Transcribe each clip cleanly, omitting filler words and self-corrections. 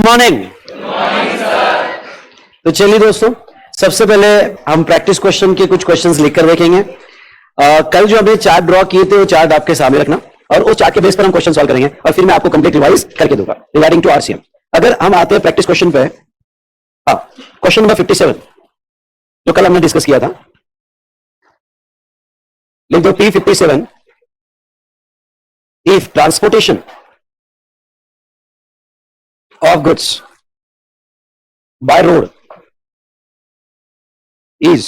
Morning. तो चलिए दोस्तों, सबसे पहले हम प्रैक्टिस क्वेश्चन के कुछ क्वेश्चंस लिखकर देखेंगे। कल जो हमने चार्ट ड्रॉ किए थे वो चार्ट आपके सामने रखना और उस चार्ट के बेस पर हम क्वेश्चन सॉल्व करेंगे और फिर मैं आपको कंप्लीट रिवाइज करके दूंगा रिगार्डिंग टू आरसीएम। अगर हम आते हैं प्रैक्टिस क्वेश्चन पे, क्वेश्चन नंबर 57 जो कल हमने डिस्कस किया था, लिख दो P57। If transportation of goods by road is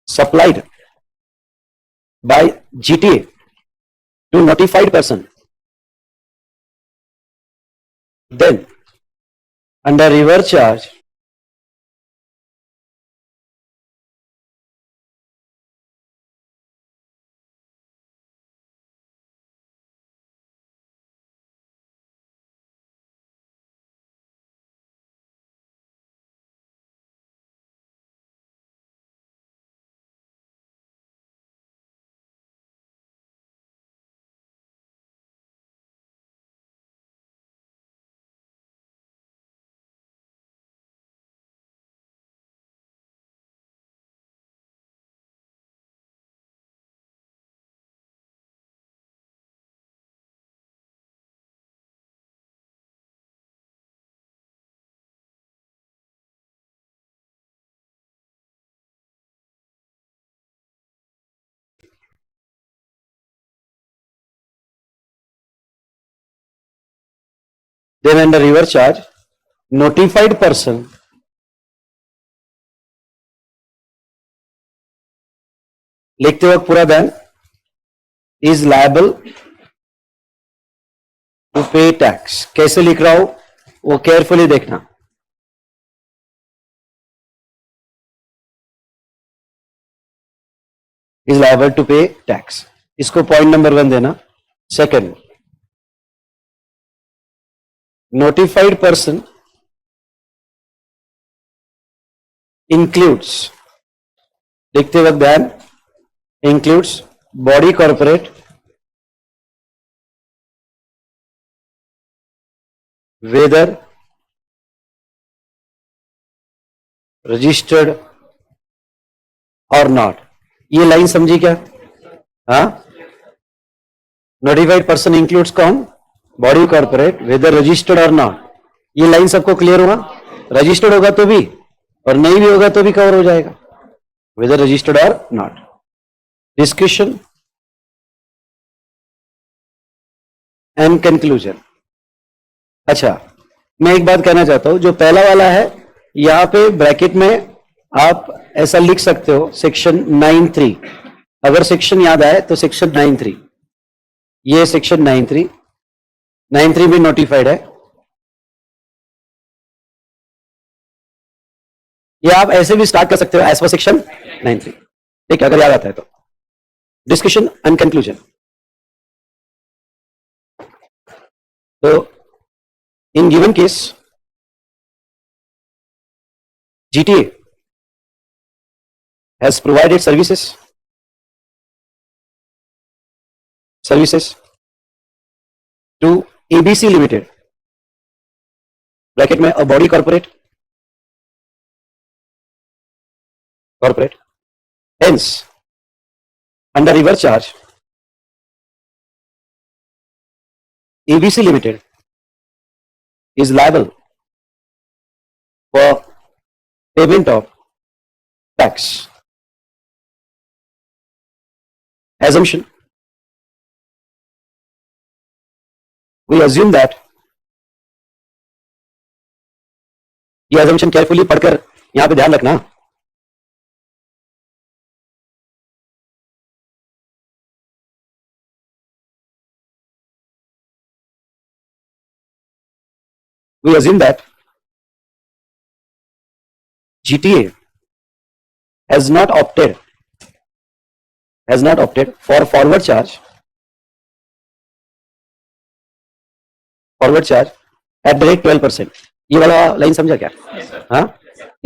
supplied by GTA to notified person, then under reverse charge then under reverse charge notified person लिखते वक्त पूरा ध्यान is liable to pay tax। कैसे लिख रहा हूं वो केयरफुली देखना। is liable to pay tax, इसको पॉइंट नंबर 1 देना। सेकंड, notified person includes, लिखते वक्त ध्यान, includes body corporate, whether registered or not। ये लाइन समझी क्या? हाँ, नोटिफाइड पर्सन इंक्लूड्स कौन? बॉडी कॉर्पोरेट, वेदर रजिस्टर्ड और नॉट। ये लाइन सबको क्लियर होगा? रजिस्टर्ड होगा तो भी और नहीं भी होगा तो भी कवर हो जाएगा, वेदर रजिस्टर्ड और नॉट। Discussion and conclusion. अच्छा, मैं एक बात कहना चाहता हूं, जो पहला वाला है यहां पे ब्रैकेट में आप ऐसा लिख सकते हो सेक्शन 9(3). अगर सेक्शन याद आए तो सेक्शन 9(3), ये सेक्शन 9(3) में नोटिफाइड है। ये आप ऐसे भी स्टार्ट कर सकते हो एज पर सेक्शन 9(3), ठीक है, अगर याद आता है तो। Discussion and conclusion. तो in given case GTA has provided services to ABC Limited, bracket में a body corporate, hence under reverse charge ABC Limited is liable for payment of tax। Assumption, we assume that, ये assumption carefully पढ़कर यहां पे ध्यान रखना। We assume that GTA has not opted for forward charge at the rate 12%। ये वाला line समझा क्या? हाँ,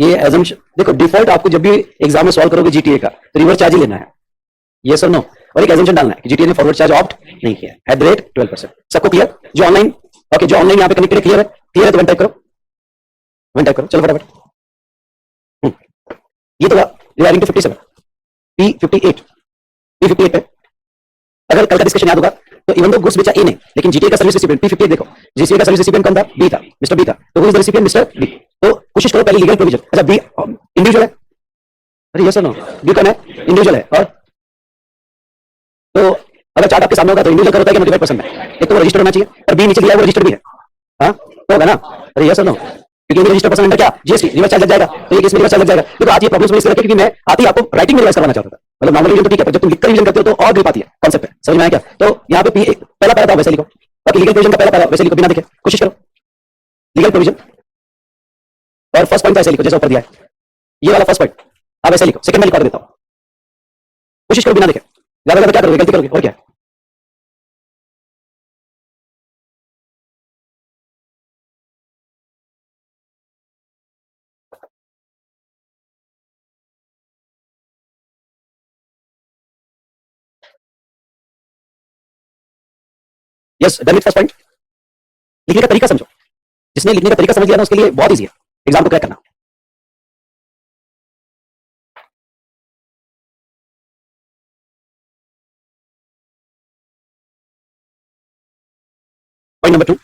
ये assumption देखो, डिफॉल्ट आपको जब भी एग्जाम में सॉल्व करोगे जीटीए का तो रिवर्स चार्ज ही लेना है, ये सर नो, और एक assumption डालना है कि जीटीए ने फॉरवर्ड चार्ज ऑप्ट नहीं किया एट द रेट 12%। सबको क्लियर? जो ऑनलाइन, ओके, जो ऑनलाइन यहाँ पे कनेक्टेड क्लियर है तो वन टाइप करो। वन टाइप करो, चलो फटाफट। ये तो रिगार्डिंग टू 57, P58, P58 पे अगर कल का डिस्कशन याद होगा तो इवन दो गुड्स बेचा ए ने, लेकिन जीटीए का सर्विस रिसिपिएंट P58 देखो, जीटीए का सर्विस रिसिपिएंट कौन था? बी था, मिस्टर बी था। तो who is the recipient? Mister B. तो कोशिश करो पहले लीगल प्रोविजन। अच्छा, बी इंडिविजुअल है? अरे यस और नो? बी कौन है? इंडिविजुअल है। और तो अगर चार्ट आपके सामने होगा तो इंडिविजुअल का होता है कि नोटिफाइड पर्सन में? एक तो वो रजिस्टर्ड होना चाहिए, और बी नीचे दिया है वो रजिस्टर्ड भी है। हाँ तो होगा ना? अरे यस और नो? क्योंकि रजिस्टर्ड पर्सन अंडर क्या? जीएसटी, रिवर्स चार्ज लग जाएगा। तो ये केस में रिवर्स चार्ज लग जाएगा। देखो आज ये प्रॉब्लम्स में इस तरह की, क्योंकि मैं आती आपको राइटिंग में रिवाइज करवाना चाहता था। मतलब नॉर्मल रिवीजन तो ठीक है, पर जब तुम लिखकर रिवीजन करते हो तो और ग्रिप आती है कॉन्सेप्ट पे। समझ में आया क्या? तो यहाँ पे पहला पैरा था वैसे लिखो, बाकी लीगल प्रोविजन का पहला पैरा वैसे लिखो, बिना देखे कोशिश करो। लीगल प्रोविजन और फर्स्ट पॉइंट ऐसे लिखो जैसे ऊपर दिया है, ये वाला फर्स्ट पॉइंट आप ऐसे लिखो। सेकंड में लिखवा देता हूँ, कोशिश करो बिना देखे। ज्यादा ज्यादा क्या करोगे? गलती करोगे और क्या? Yes done it. First point लिखने का तरीका समझो। जिसने लिखने का तरीका समझ लिया ना उसके लिए बहुत ईजी है एग्जाम को क्रैक करना। Point number 2,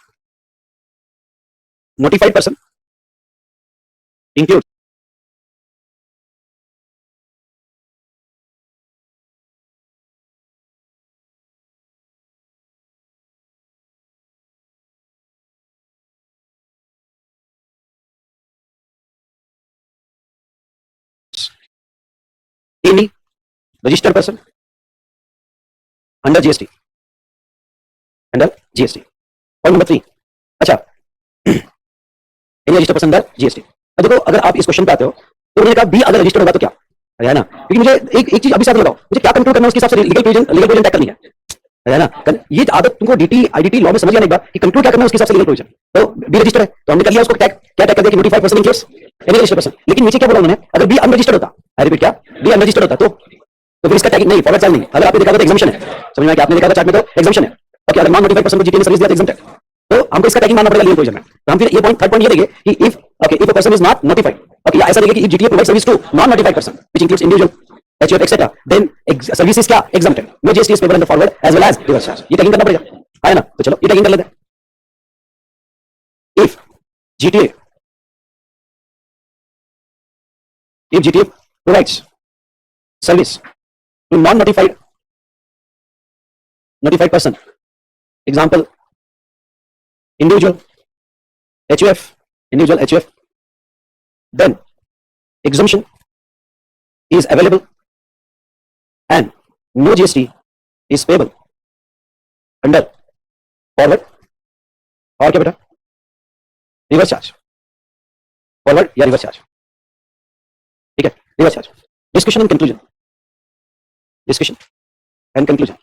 notified person includes any registered person under GST, under GST। Point number 3, अच्छा any registered person under GST। अब देखो अगर आप इस क्वेश्चन पे आते हो तो उन्होंने कहा बी अगर रजिस्टर्ड होगा तो क्या है ना, क्योंकि मुझे एक चीज अभी साथ लगाओ, मुझे क्या कंक्लूड करना है उसके हिसाब से लीगल प्रोविजन टैग करनी है ना। ये आदत तुमको डीटी आईडीटी लॉ में समझ लेना एक बार कि कंक्लूड क्या करना है उसके हिसाब से लीगल प्रोविजन। तो बी रजिस्टर्ड है तो हमने कर लिया उसको टैग, क्या टैग कर दिया कि notified person includes any registered person. लेकिन नीचे क्या बोला उन्होंने? अगर बी अनरजिस्टर्ड होता, आई रिपीट क्या, बी अनरजिस्टर्ड होता तो फिर इसका टैग नहीं, फॉरवर्ड चार्ज नहीं। अगर आपने देखा था तो एग्जम्पशन है, समझ में आया कि आपने देखा था चार्ट में तो एग्जम्पन है। ओके, अगर नॉन नोटिफाइड पर्सन को जीटी ने सर्विस दिया तो एग्जम्प्ट है, तो हमको इसका टैगिंग मानना पड़ेगा लीगल प्रोविजन में। तो हम फिर ये पॉइंट, थर्ड पॉइंट ये देंगे कि if okay if a person is not notified, okay ऐसा देंगे कि if GTA provide service to non notified person which includes individual HUF etc, then services क्या exempted, no GST is payable under forward as well as reverse charge। ये tagging करना पड़ेगा, है ना? तो चलो ये टैगिंग कर लेते हैं। if GTA provides service to non notified person, example individual HUF, then exemption is available and no GST is payable under forward और क्या बेटा, रिवर्स चार्ज। फॉरवर्ड या रिवर्स चार्ज, ठीक है, reverse charge. Discussion and conclusion, discussion and conclusion.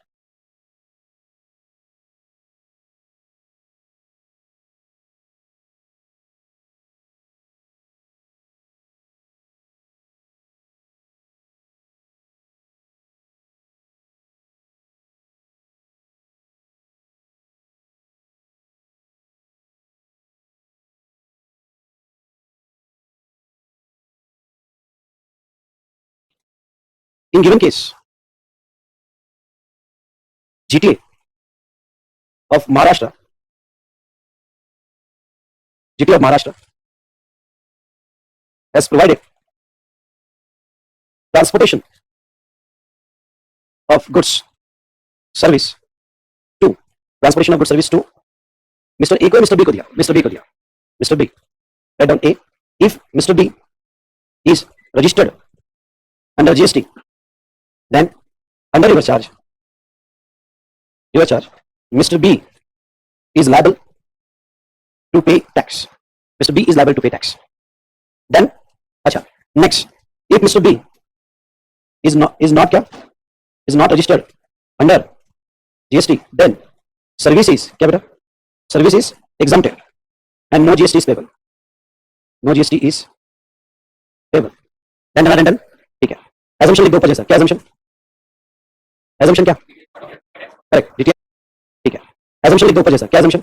In given case, GTA of Maharashtra, GTA of Maharashtra has provided transportation of goods service to transportation of goods service to Mr. A को Mr. B को दिया, Mr. B को दिया, Mr. B, write down A, if Mr. B is registered under GST, then under reverse charge, Mr. B is liable to pay tax, Mr. B is liable to pay tax। Then अच्छा next, if Mr. B is not क्या, is not registered under GST, then service is क्या बेटा, service is exempted and no GST is payable, no GST is payable। then ठीक है। assumption लिख दो ऊपर जैसा, क्या assumption, assumption क्या, करेक्ट, ठीक है। assumption लिख दो ऊपर जैसा, क्या assumption,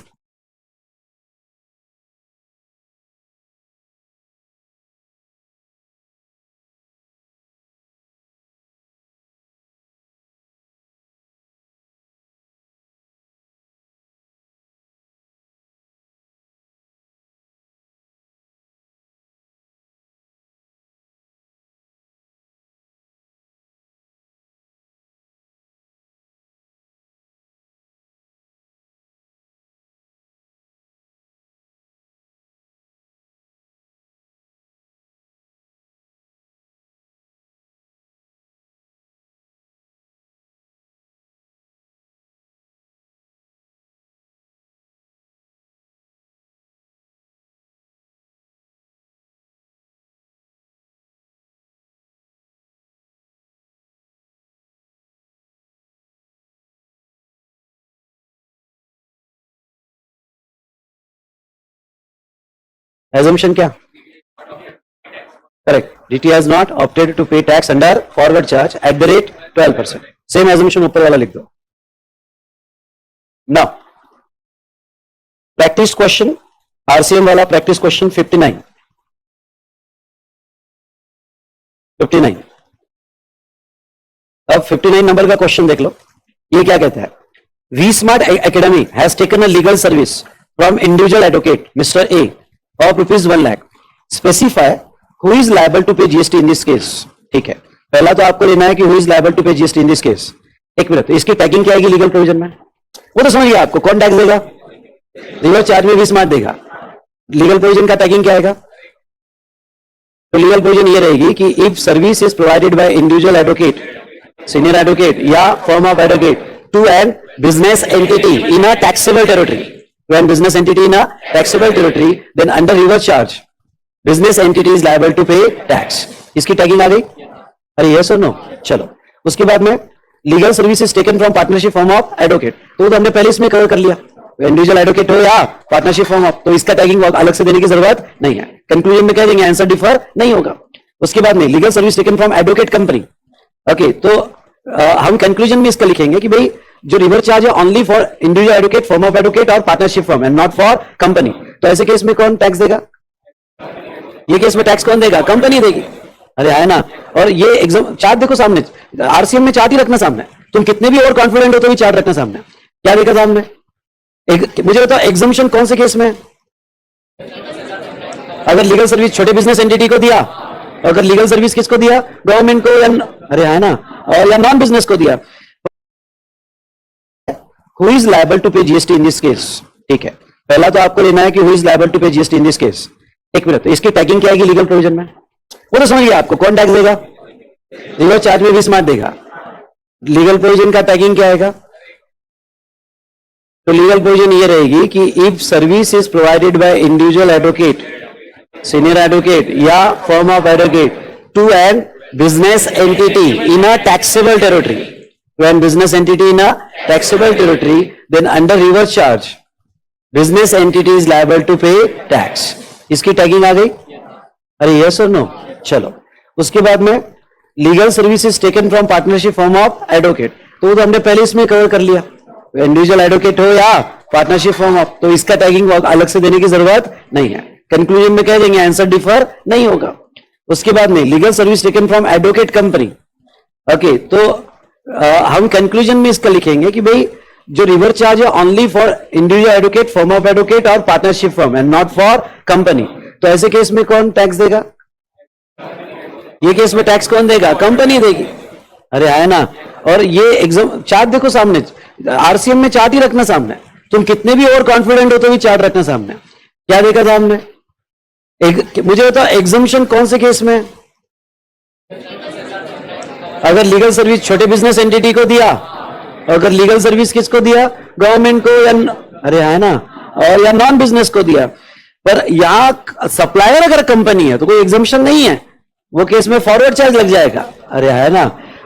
एजम्पशन क्या? Correct. DT has not opted to pay tax under forward charge at the rate 12%. Same assumption ऊपर वाला लिख दो. नाउ प्रैक्टिस क्वेश्चन, RCM वाला प्रैक्टिस क्वेश्चन 59. अब 59 नंबर का क्वेश्चन देख लो. ये क्या कहता है? V smart Academy has taken a legal service from individual advocate mister A of ₹1 lakh. Specify who is liable to pay GST in this case. ठीक है, पहला तो आपको लेना है कि who is liable to pay GST in this case. एक minute, तो इसकी टैगिंग क्या आएगी लीगल प्रोविजन में? वो तो समझिए, आपको कौन टैक्स देगा? रिवर्स चार्ज में वी स्मार्ट देगा. लीगल प्रोविजन का टैगिंग क्या आएगा? तो लीगल प्रोविजन ये रहेगी कि if service is provided by individual advocate, senior advocate या firm of advocate to an business entity in a taxable territory, to an business entity in a taxable territory, then under reverse charge business entity is liable to pay tax. इसकी tagging आ गई? अरे yes और no? चलो, उसके बाद में legal services taken from partnership form of advocate, तो हमने पहले इसमें कवर कर लिया. इंडिविजुअल एडवोकेट हो या पार्टनरशिप फॉर्म ऑफ, तो इसका टैगिंग अलग से देने की जरूरत नहीं है. कंक्लूजन में कह देंगे आंसर डिफर नहीं होगा. उसके बाद में legal service taken from advocate company. Okay, तो हम कंक्लूजन में इसका लिखेंगे कि भाई जो रिवर्स चार्ज है only for individual advocate, form of advocate और partnership form and not for company. तो ऐसे केस में कौन टैक्स देगा? ये केस में टैक्स कौन देगा? कंपनी देगी. अरे है ना. और ये एग्जाम चार्ट देखो सामने, RCM में चार्ट ही रखना सामने. तुम कितने भी और कॉन्फिडेंट हो तो भी चार्ट रखना सामने. क्या देखा सामने? मुझे बताओ एग्जाम्पशन कौन से केस में? अगर लीगल सर्विस छोटे बिजनेस एंटिटी को दिया, अगर लीगल सर्विस किसको दिया? गवर्नमेंट को, या अरे है ना, और या नॉन बिजनेस को दिया. Who is liable to pay GST in this case. ठीक है, पहला तो आपको लेना है कि who is liable to pay GST in this case. एक मिनट, तो इसकी टैगिंग क्या आएगी लीगल प्रोविजन में? वो तो समझिए, आपको कौन टैक्स देगा? रिवर्स चार्ज में वी स्मार्ट देगा. लीगल प्रोविजन का टैगिंग क्या आएगा? तो लीगल प्रोविजन ये रहेगी कि if service is provided by individual advocate, senior advocate या firm of advocate to an business entity in a taxable territory, to an business entity in a taxable territory, then under reverse charge business entity is liable to pay tax. इसकी tagging आ गई? अरे yes और no? चलो, उसके बाद में legal services taken from partnership form of advocate, तो हमने पहले इसमें कवर कर लिया. इंडिविजुअल एडवोकेट हो या पार्टनरशिप फॉर्म ऑफ, तो इसका टैगिंग अलग से देने की जरूरत नहीं है. कंक्लूजन में कह देंगे आंसर डिफर नहीं होगा. उसके बाद में legal service taken from advocate company. Okay, तो हम कंक्लूजन में इसका लिखेंगे कि भाई जो रिवर्स चार्ज है only for individual advocate, firm of advocate और partnership firm and not for company. तो ऐसे केस में कौन टैक्स देगा? ये केस में टैक्स कौन देगा? कंपनी देगी. अरे है ना. और ये एग्जाम चार्ट देखो सामने, RCM में चार्ट ही रखना सामने. तुम कितने भी और कॉन्फिडेंट हो तो भी चार्ट रखना सामने. क्या देखा सामने? मुझे बताओ एग्जाम्पशन कौन से केस में? अगर लीगल सर्विस छोटे बिजनेस एंटिटी को दिया, अगर लीगल सर्विस किसको दिया? गवर्नमेंट को, या अरे है ना, और या नॉन बिजनेस को दिया. पर यहां सप्लायर अगर कंपनी है तो कोई एग्जाम्पशन नहीं है, वो केस में फॉरवर्ड चार्ज लग जाएगा. अरे है ना.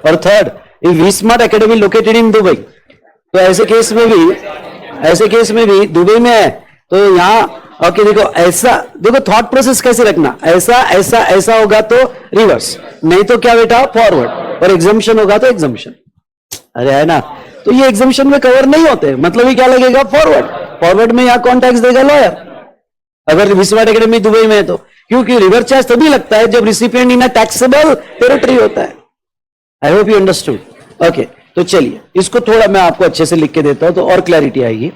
और third, V smart Academy located in Dubai, तो ऐसे केस में भी दुबई में है, तो यहां ओके देखो ऐसा, देखो थॉट प्रोसेस कैसे रखना, ऐसा ऐसा ऐसा होगा तो रिवर्स, नहीं तो क्या बेटा फॉरवर्ड, और एग्जाम्पशन होगा तो एग्जाम्पशन. अरे है ना. तो ये एग्जाम्पशन में कवर नहीं होते, मतलब ही क्या लगेगा? फॉरवर्ड. फॉरवर्ड में यहां कौन टैक्स देगा? लॉयर. अगर वी स्मार्ट एकेडमी दुबई में है तो, क्योंकि रिवर्स चार्ज तभी लगता है जब recipient in a taxable territory होता है. आई होप यू अंडरस्टूड. ओके, तो चलिए इसको थोड़ा मैं आपको अच्छे से लिख के देता हूं तो और क्लैरिटी आएगी.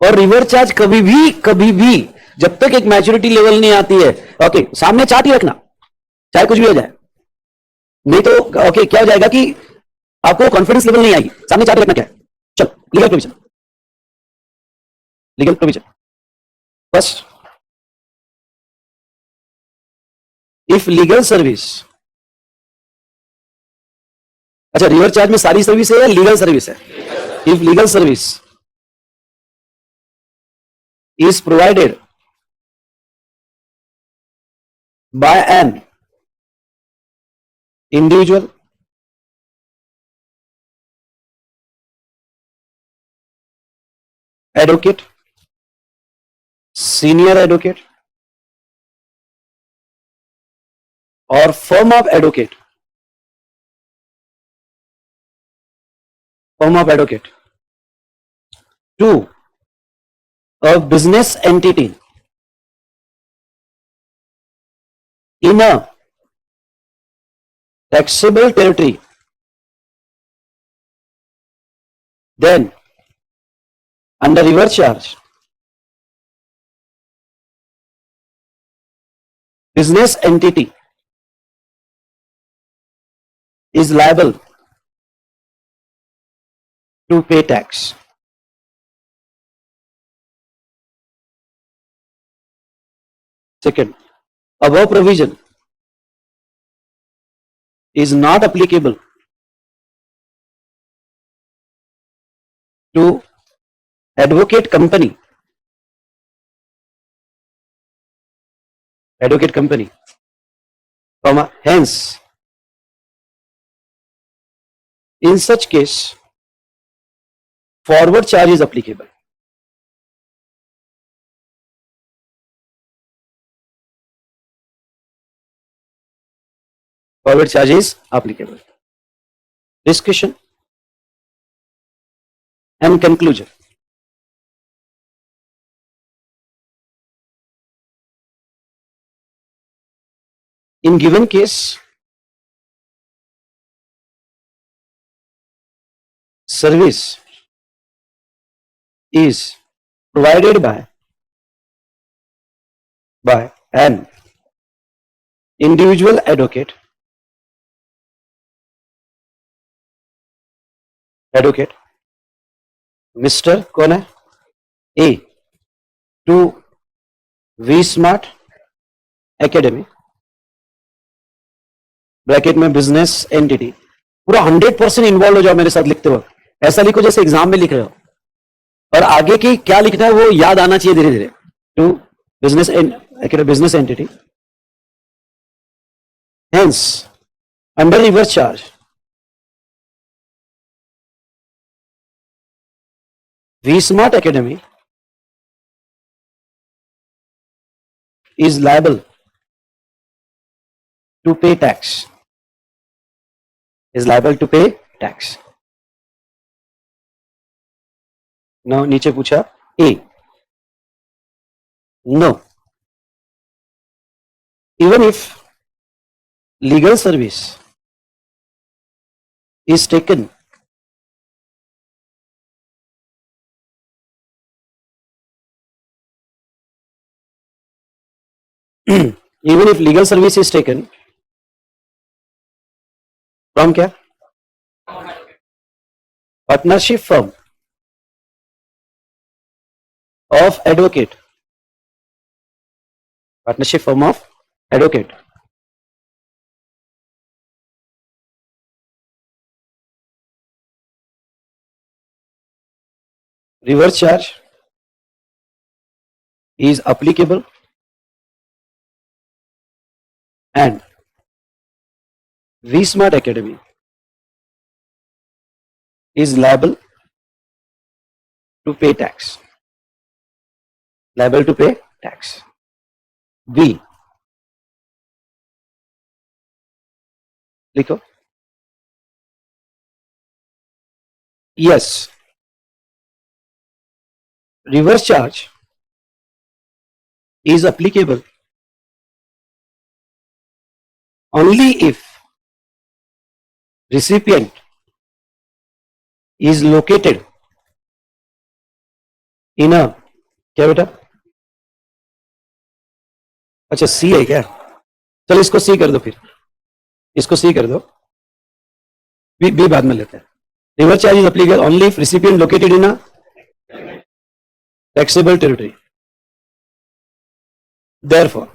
और रिवर्स चार्ज कभी भी जब तक एक मैच्योरिटी लेवल नहीं आती है, ओके सामने चार्ट ही रखना, चाहे कुछ भी हो जाए, नहीं तो ओके क्या हो जाएगा कि आपको कॉन्फिडेंस लेवल नहीं आएगी. सामने चार्ट रखना क्या है. चलो, legal provision first, if legal service, अच्छा रिवर्स चार्ज में सारी सर्विस है या लीगल सर्विस है? If legal service is provided by an individual, advocate, senior advocate or firm of advocate, to a business entity in a taxable territory, then under reverse charge, business entity is liable to pay tax. Second, above provision is not applicable to advocate company, hence, in such case, forward charge is applicable. Forward charge is applicable. Discussion and conclusion. In given case, service is provided by an individual advocate mister कौन है A to V smart academy bracket में business entity पूरा 100% involve हो जाओ मेरे साथ लिखते वक्त, ऐसा लिखो जैसे एग्जाम में लिख रहे हो, और आगे की क्या लिखना है वो याद आना चाहिए धीरे धीरे. To business entity, hence under reverse charge V Smart Academy is liable to pay tax. Now नीचे पूछा A. No. Even if legal service is taken even if legal service is taken from क्या partnership firm of advocate, reverse charge is applicable and V Smart Academy is liable to pay tax. B. लिखो. Yes. Reverse charge is applicable only if recipient is located in a क्या बेटा, अच्छा सी है क्या, चलो इसको सी कर दो, फिर इसको सी कर दो, बी बाद में लेते हैं. Reverse charge is applicable only if recipient located in a taxable territory. Therefore,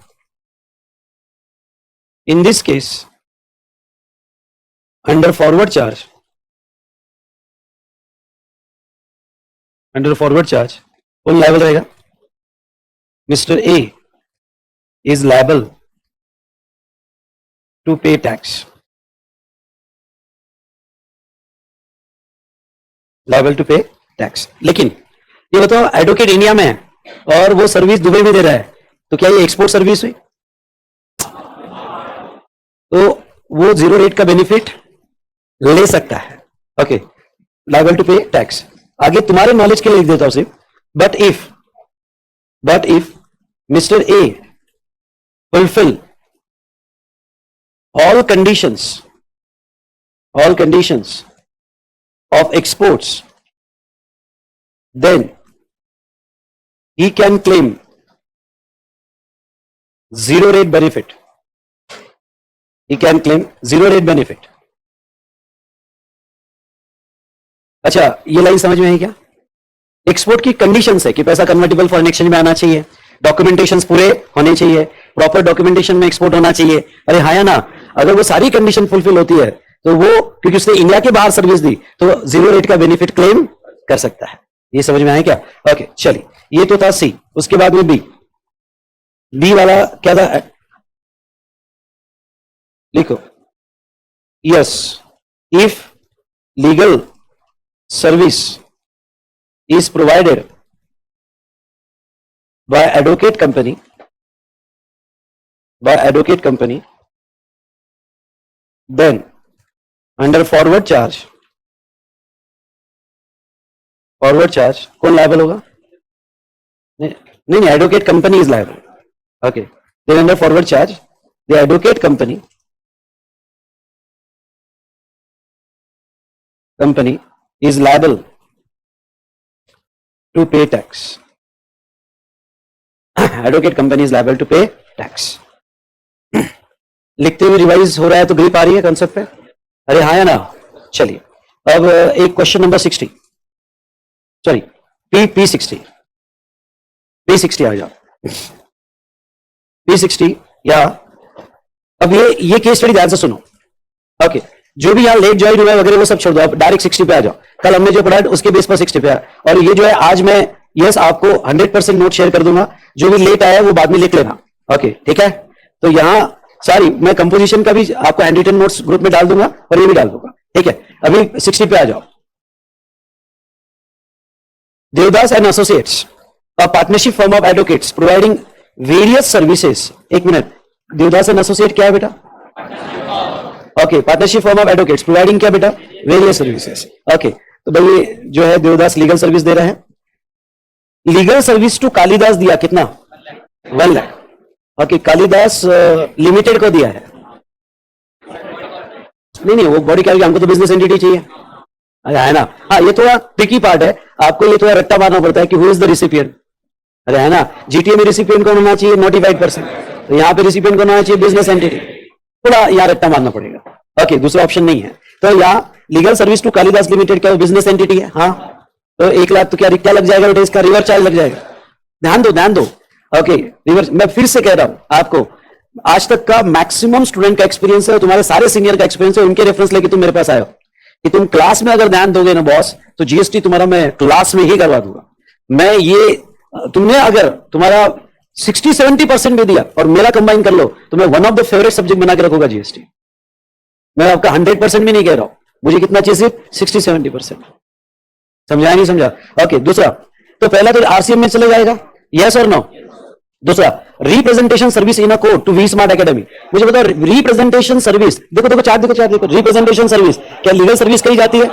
in this case, under forward charge, कौन लायबल रहेगा? Mister A is liable to pay tax. लेकिन ये बताओ, एडवोकेट इंडिया में है और वो सर्विस दुबई में दे रहा है, तो क्या ये एक्सपोर्ट सर्विस हुई? वो जीरो रेट का बेनिफिट ले सकता है. Okay, liable to pay tax. आगे तुम्हारे नॉलेज के लिए लिख देता हूं सिर्फ. But if mister A fulfill all conditions of exports, then he can claim zero rate benefit. He can claim zero rate benefit. अच्छा, ये लाइन समझ में है क्या? एक्सपोर्ट की कंडीशंस है कि पैसा कन्वर्टेबल फॉरेन एक्सचेंज में आना चाहिए, डॉक्यूमेंटेशंस पूरे होने चाहिए, प्रॉपर डॉक्यूमेंटेशन में एक्सपोर्ट होना चाहिए. अरे हाँ या ना? अगर वो सारी कंडीशन फुलफिल होती है तो वो, क्योंकि उसने इंडिया के बाहर सर्विस दी, तो जीरो रेट का बेनिफिट क्लेम कर सकता है. ये समझ में आया क्या? ओके, चलिए, ये तो था सी. उसके बाद में बी वाला क्या था? लिखो, yes, if legal service is provided by advocate company, then under forward charge कौन लायबल होगा? नहीं, advocate company is liable. Okay, then under forward charge the advocate company is liable to pay tax. Advocate company is liable to pay tax. लिखते हुए revise हो रहा है तो grip आ रही है कंसेप्ट पे? अरे हाँ या ना? चलिए, अब एक क्वेश्चन नंबर 60, सॉरी P60 आ जाओ. P60 या अब ये केस स्टडी ध्यान से सुनो. ओके, जो भी यहाँ लेट ज्वाइन हुआ है वगैरह वो सब छोड़ दो, आप डायरेक्ट 60 पे आ जाओ. कल हमने जो पढ़ा है उसके बेस पर 60 पे आया. और ये जो है आज मैं यस आपको 100% नोट शेयर कर दूंगा. जो भी लेट आया वो बाद में लिख लेना. ओके, ठीक है? तो यहाँ सॉरी, मैं कंपोजिशन का भी आपको हैंड रिटन नोट्स ग्रुप में डाल दूंगा और ये भी डाल दूंगा. ठीक है, अभी 60 पे आ जाओ. Devdas and associates, a partnership firm of advocates providing various services. एक मिनट, देवदास एंड एसोसिएट क्या है बेटा? Okay, partnership firm of advocates providing क्या बेटा? Various services. ओके, तो भाई ये जो है देवदास लीगल सर्विस दे रहे हैं. लीगल सर्विस टू कालिदास दिया कितना? 1 लाख. ओके, कालिदास लिमिटेड को दिया है. नहीं, वो बॉडी क्या, हमको तो बिजनेस एंटिटी चाहिए. अरे है ना? हाँ, ये थोड़ा ट्रिकी पार्ट है, आपको ये थोड़ा रट्टा मारना पड़ता है कि हु इज द रिसिपिएंट. अरे है ना? जीटीए में रिसिपिएंट कौन होना चाहिए? Notified person. तो यहाँ पे रिसिपिएंट कौन होना चाहिए? Business entity. थोड़ा यहाँ रट्टा मारना पड़ेगा. ओके, दूसरा ऑप्शन नहीं है. तो यहाँ legal service to Kalidas limited क्या बिजनेस एंटिटी है? हाँ, तो 1 लाख तो क्या लग जाएगा बेटा? इसका रिवर चार्ज लग जाएगा. ध्यान दो. ओके, रिवर, मैं फिर से कह रहा हूं आपको, आज तक का मैक्सिमम स्टूडेंट का एक्सपीरियंस है, तुम्हारे सारे सीनियर का एक्सपीरियंस है, उनके रेफरेंस लेके तुम मेरे पास आए हो कि तुम क्लास में अगर ध्यान दोगे ना बॉस, तो जीएसटी तुम्हारा मैं क्लास में ही करवा दूंगा. मैं ये, तुमने अगर तुम्हारा 60-70% भी दिया और मेरा कंबाइन कर लो तो मैं one of the favourite subject बना के रखूंगा जीएसटी. मैं आपका 100% भी नहीं कह रहा हूं, मुझे कितना चाहिए? सिर्फ 60-70%. समझा नहीं समझा? ओके, दूसरा, तो पहला तो आरसीएम में चले जाएगा, यस और नो. दूसरा, representation service in a court to V smart Academy. मुझे बताओ, रिप्रेजेंटेशन सर्विस, देखो चार्ट देखो, रिप्रेजेंटेशन सर्विस क्या लीगल सर्विस कही जाती है?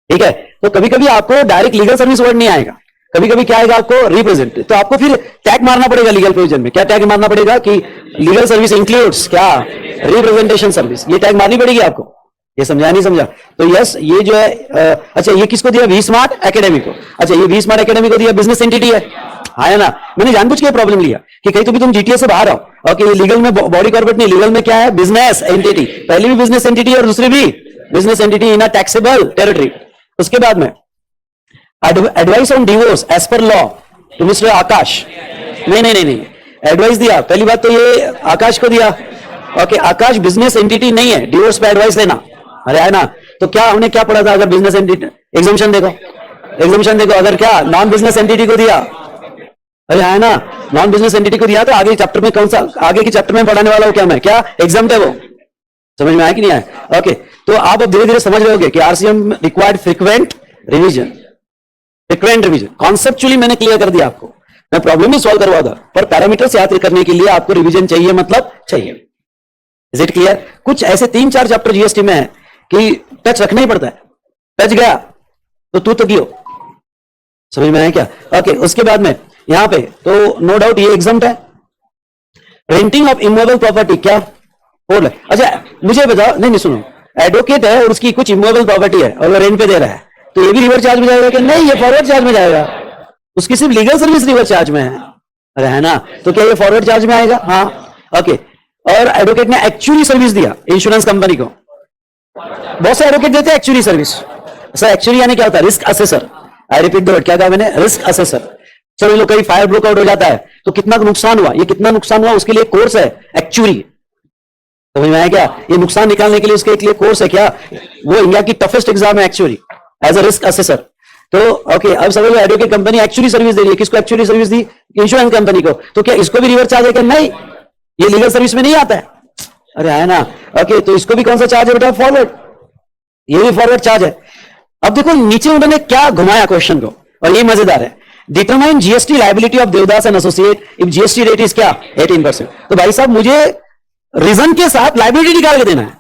ठीक है, तो कभी कभी आपको डायरेक्ट लीगल सर्विस वर्ड नहीं आएगा, कभी कभी क्या आएगा आपको? रिप्रेजेंट. तो आपको फिर टैग मारना पड़ेगा लीगल प्रोविजन में. क्या टैग मारना पड़ेगा कि लीगल सर्विस इंक्लूड्स क्या? Representation service. ये टैग मारनी पड़ेगी आपको. ये समझा नहीं समझा? तो यस, ये जो है अच्छा, ये किसको दिया? वी स्मार्ट एकेडमी को. अच्छा, ये वी स्मार्ट एकेडमी को दिया, बिजनेस एंटिटी है. हाँ है ना? मैंने जानबूझ के प्रॉब्लम लिया कि कहीं तो भी तुम जीटीए से बाहर आओ. ओके, लीगल में बॉडी कॉर्पोरेट नहीं, लीगल में क्या है? Business entity. पहली भी बिजनेस एंटिटी और दूसरी भी business entity in a taxable territory. उसके बाद में advice on divorce as per law to mister Akash. नहीं, एडवाइस दिया. पहली बात तो ये आकाश को दिया. ओके, आकाश बिजनेस एंटिटी नहीं है, डिवोर्स पे एडवाइस लेना. अरे है ना? तो क्या हमने क्या पढ़ा था? अगर बिजनेस एंटिटी, एग्जाम्पशन देखो, अगर क्या नॉन बिजनेस एंटिटी को दिया, अरे है ना, नॉन बिजनेस एंटिटी को दिया तो आगे चैप्टर में कौन सा, आगे के चैप्टर में पढ़ाने वाला हो क्या मैं? क्या एग्जाम है वो? समझ में आया कि नहीं आया? ओके, तो आप अब धीरे धीरे समझ रहे होगे कि RCM required frequent revision. Conceptually मैंने क्लियर कर दिया आपको, मैं प्रॉब्लम ही सॉल्व करवा था, पर पैरामीटर्स याद करने के लिए आपको रिवीजन चाहिए, मतलब चाहिए. Is it clear? कुछ ऐसे 3-4 चैप्टर जीएसटी में है कि टच रखना ही पड़ता है, टच गया तो तू तो गियो, समझ में आया क्या? ओके, उसके बाद में यहां पे तो नो डाउट ये एग्जाम्प्ट है। रेंटिंग ऑफ इमूवेबल प्रॉपर्टी क्या 4 लाख। अच्छा मुझे बताओ, नहीं सुनो, एडवोकेट है और उसकी कुछ इमूवेबल प्रॉपर्टी है और वो रेंट पे दे रहा है, तो ये भी रिवर चार्ज में जाएगा कि नहीं? ये फॉरवर्ड चार्ज में जाएगा, उसकी सिर्फ लीगल सर्विस रिवर चार्ज में है, अरे है ना? तो क्या ये फॉरवर्ड चार्ज में आएगा? हाँ, ओके। और एडवोकेट ने एक्चुअली सर्विस दिया इंश्योरेंस कंपनी को, बहुत से एडवोकेट देते हैं एक्चुअली सर्विस। सर एक्चुअली यानी क्या होता है? Risk assessor. I repeat the word, क्या कहा मैंने? Risk assessor. चलो लोग कहीं फायर ब्रेकआउट हो जाता है तो कितना नुकसान हुआ, ये कितना नुकसान हुआ, उसके लिए कोर्स है एक्चुअली, समझ में आया क्या? ये नुकसान निकालने के लिए उसके लिए कोर्स है क्या? वो इंडिया की टफेस्ट एग्जाम है actually, as a risk assessor. तो ओके, अब समझ लो एडवोकेट कंपनी एक्चुअली सर्विस दे रही है, किसको एक्चुअली सर्विस दी? इंश्योरेंस कंपनी को। तो क्या इसको भी रिवर चार्ज है क्या? नहीं, ये लीगल सर्विस में नहीं आता है, अरे है ना? ओके, तो इसको भी कौन सा चार्ज है बेटा? फॉरवर्ड, ये भी फॉरवर्ड चार्ज है। अब देखो नीचे उन्होंने क्या घुमाया क्वेश्चन को, और ये मजेदार है। Determine GST liability of Devdas and associate if GST rate is क्या? 18%। तो भाई साहब मुझे रीजन के साथ लायबिलिटी निकाल के देना है।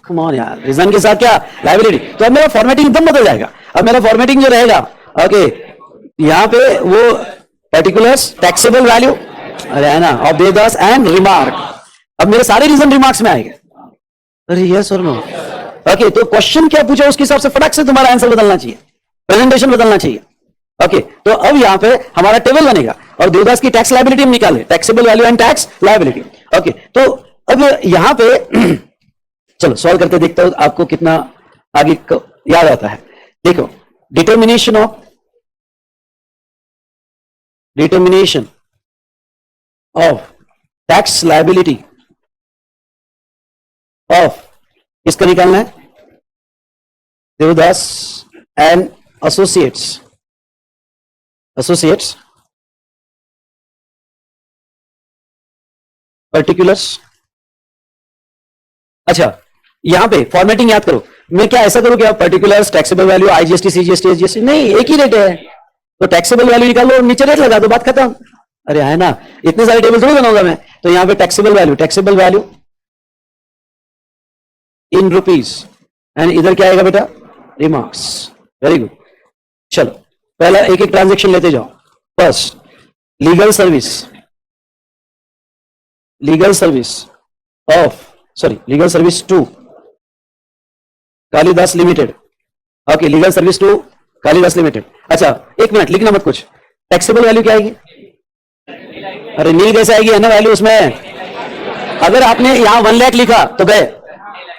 कम ऑन यार, रीजन के साथ क्या? लायबिलिटी। तो अब मेरा फॉर्मेटिंग एकदम बदल जाएगा। अब मेरा फॉर्मेटिंग जो रहेगा, ओके, यहां पे वो पर्टिकुलर्स टैक्सेबल वैल्यू, अरे है ना, ऑफ देवदास एंड रिमार्क। अब मेरे सारे रीजन रिमार्क्स में आएंगे। अरे यस और नो? ओके, तो क्वेश्चन क्या पूछा उसके हिसाब से फटाक से तुम्हारा आंसर बदलना चाहिए, प्रेजेंटेशन बदलना चाहिए। ओके, तो अब यहां पे हमारा टेबल बनेगा और देवदास की टैक्स लायबिलिटी हम निकाले, taxable value and tax liability. Okay, तो अब यहां पे चलो सॉल्व करके देखता हूं आपको कितना आगे याद आता है। देखो, determination of tax liability of, किसका निकालना है? Devdas and associates particulars. अच्छा, यहां पे फॉर्मेटिंग याद करो। मैं क्या ऐसा करूं कि आप particulars, taxable value, IGST, CGST, SGST, नहीं, एक ही रेट है, तो टैक्सेबल वैल्यू निकालो और नीचे रेट लगा दो, बात खत्म। अरे है ना, इतने सारे टेबल थोड़ी बनाऊंगा मैं। तो यहां पे taxable value in rupees, and इधर क्या आएगा बेटा? रिमार्क्स। Very good. चलो पहला एक एक ट्रांजेक्शन लेते जाओ। First, legal service to Kalidas limited. Okay, legal service to Kalidas limited. अच्छा एक मिनट, लिखना मत कुछ। टैक्सेबल वैल्यू क्या आएगी? अरे नील कैसे आएगी? है ना वैल्यू उसमें। अगर आपने यहां 1 लाख लिखा तो गए,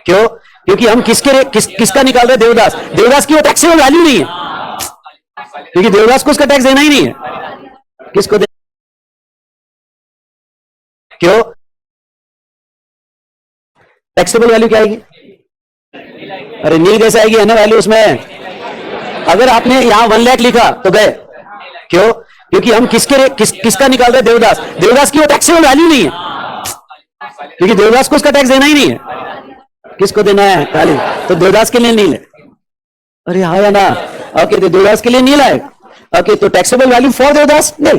क्यों? क्योंकि हम किसका निकाल रहे? देवदास की वो टैक्सेबल वैल्यू नहीं है, क्योंकि देवदास को उसका टैक्स देना ही नहीं है। किसको देना? क्यों? टैक्सेबल वैल्यू क्या आएगी? अरे नील कैसे आएगी? है ना वैल्यू उसमें। अगर आपने यहां 1 लाख लिखा तो गए, क्यों? क्योंकि हम किसका निकाल रहे? देवदास की वो टैक्सेबल वैल्यू नहीं है, क्योंकि देवदास को उसका टैक्स देना ही नहीं है। किसको देना है? खाली। तो देवदास के लिए नील है। अरे हाँ ना, ओके, तो देवदास के लिए नील आएगा। ओके, तो taxable value for Devdas Neel.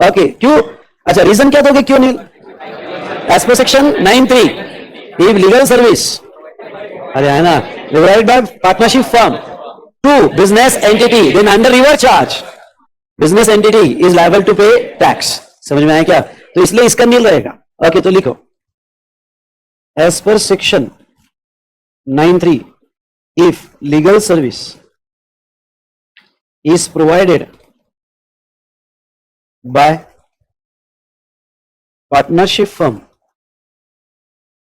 Okay, क्यों? अच्छा रीजन क्या दोगे क्यों Neel? As per section 9(3) if legal service, अरे है ना, divided by partnership firm to business entity, then under river charge business entity is liable to pay tax. समझ में आया क्या? तो इसलिए इसका नील रहेगा। ओके, तो लिखो as per section 9(3) if legal service is provided by partnership firm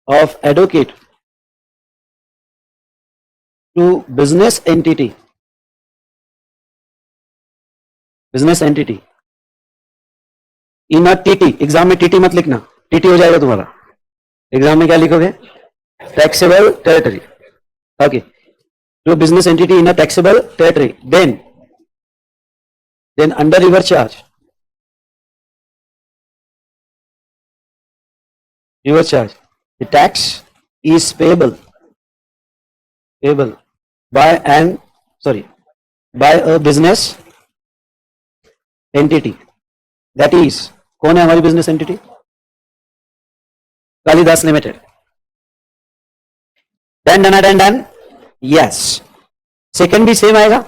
of advocate to business entity in a TT, exam में TT मत लिखना, TT हो जाएगा तुम्हारा। एग्जाम में क्या लिखोगे? Taxable territory. Okay, to business entity in a taxable territory, then under river charge, the tax is payable by a business entity, that is, कौन है हमारी business entity? Kalidas limited. Done done done done, yes. Second भी same आएगा।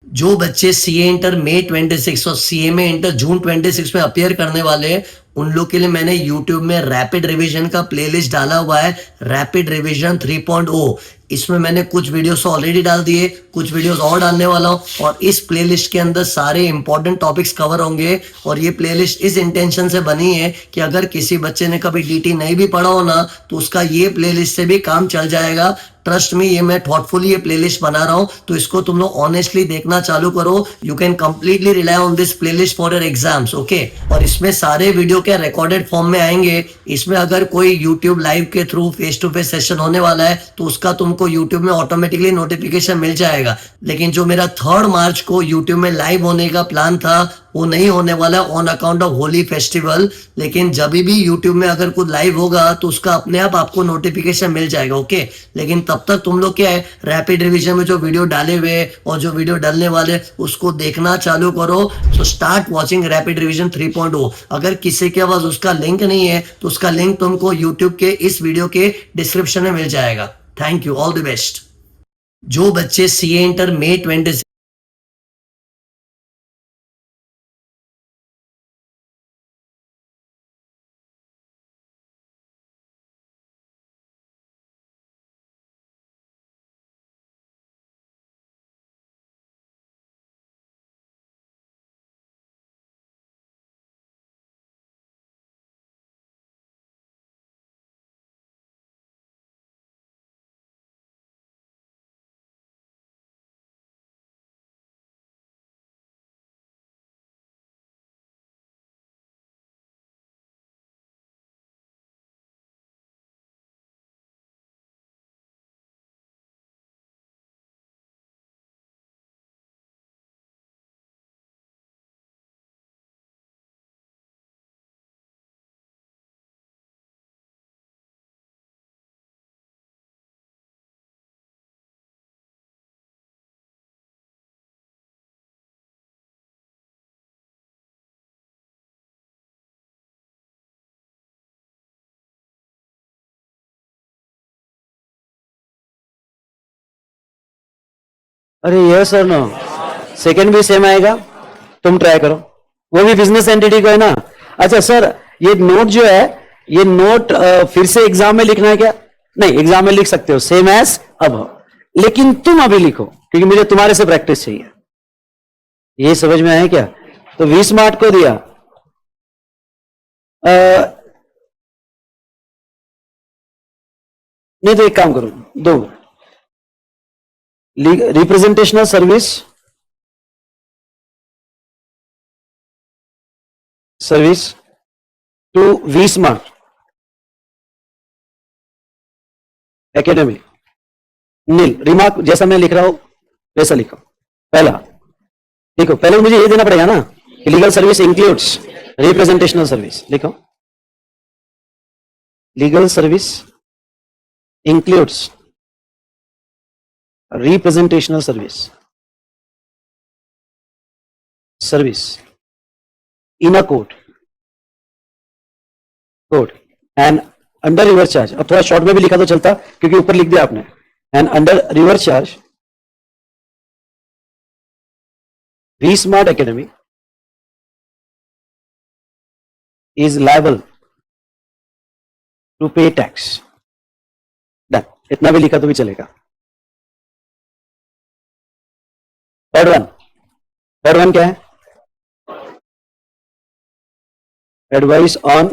जो बच्चे CA inter मई 26 और CMA inter जून 26 में appear करने वाले हैं, उन लोग के लिए मैंने यूट्यूब में रैपिड रिवीजन का प्लेलिस्ट डाला हुआ है, रैपिड रिवीजन 3.0। इसमें मैंने कुछ वीडियोस ऑलरेडी डाल दिए, कुछ वीडियोस और डालने वाला हूँ, और इस प्लेलिस्ट के अंदर सारे इंपॉर्टेंट टॉपिक्स कवर होंगे। और ये प्लेलिस्ट इस इंटेंशन से बनी है कि अगर किसी बच्चे ने कभी डीटी नहीं भी पढ़ा हो ना, तो उसका ये प्लेलिस्ट से भी काम चल जाएगा। ट्रस्ट में, ये मैं थॉटफुली ये प्लेलिस्ट बना रहा हूं, तो इसको तुम लोग ऑनेस्टली देखना चालू करो। You can completely rely on this playlist for your exams, okay. और इसमें सारे वीडियो के रिकॉर्डेड फॉर्म में आएंगे। इसमें अगर कोई यूट्यूब लाइव के through face to face session होने वाला है, तो उसका तुमको यूट्यूब में ऑटोमेटिकली नोटिफिकेशन मिल जाएगा। लेकिन जो मेरा 3 मार्च को यूट्यूब में लाइव होने का प्लान था, वो नहीं होने वाला on account of Holi festival. लेकिन जब भी यूट्यूब में अगर कुछ लाइव होगा, तो उसका अपने आप आपको नोटिफिकेशन मिल जाएगा, ओके। लेकिन तब तक तुम लोग क्या है, रैपिड रिवीजन में जो वीडियो डाले हुए और जो वीडियो डालने वाले, उसको देखना चालू करो। So start watching rapid revision 3.0। अगर किसी के पास उसका लिंक नहीं है, तो उसका लिंक तुमको यूट्यूब के इस वीडियो के डिस्क्रिप्शन में मिल जाएगा। Thank you, all the best. जो बच्चे सीए इंटर मई 20 अरे यस और नो, सेकंड भी सेम आएगा। तुम ट्राई करो, वो भी बिजनेस एंटिटी को है ना। अच्छा सर, ये नोट जो है, ये नोट फिर से एग्जाम में लिखना है क्या? नहीं, एग्जाम में लिख सकते हो सेम एज अब, लेकिन तुम अभी लिखो, क्योंकि मुझे तुम्हारे से प्रैक्टिस चाहिए। ये समझ में आया क्या? तो 20 मार्क को दिया। नहीं तो एक काम करो, दो representational service to 20 mark academy nil remark, जैसा मैं लिख रहा हूं वैसा लिखो। पहला देखो, पहले मुझे ये देना पड़ेगा ना कि legal service includes representational service लिखो. Legal service includes representational service in a court and under reverse charge. अब थोड़ा शॉर्ट में भी लिखा तो चलता क्योंकि ऊपर लिख दिया आपने. and under reverse charge V-Smart Academy is liable to pay tax. Done. इतना भी लिखा तो भी चलेगा. थर्ड वन क्या है? Advice on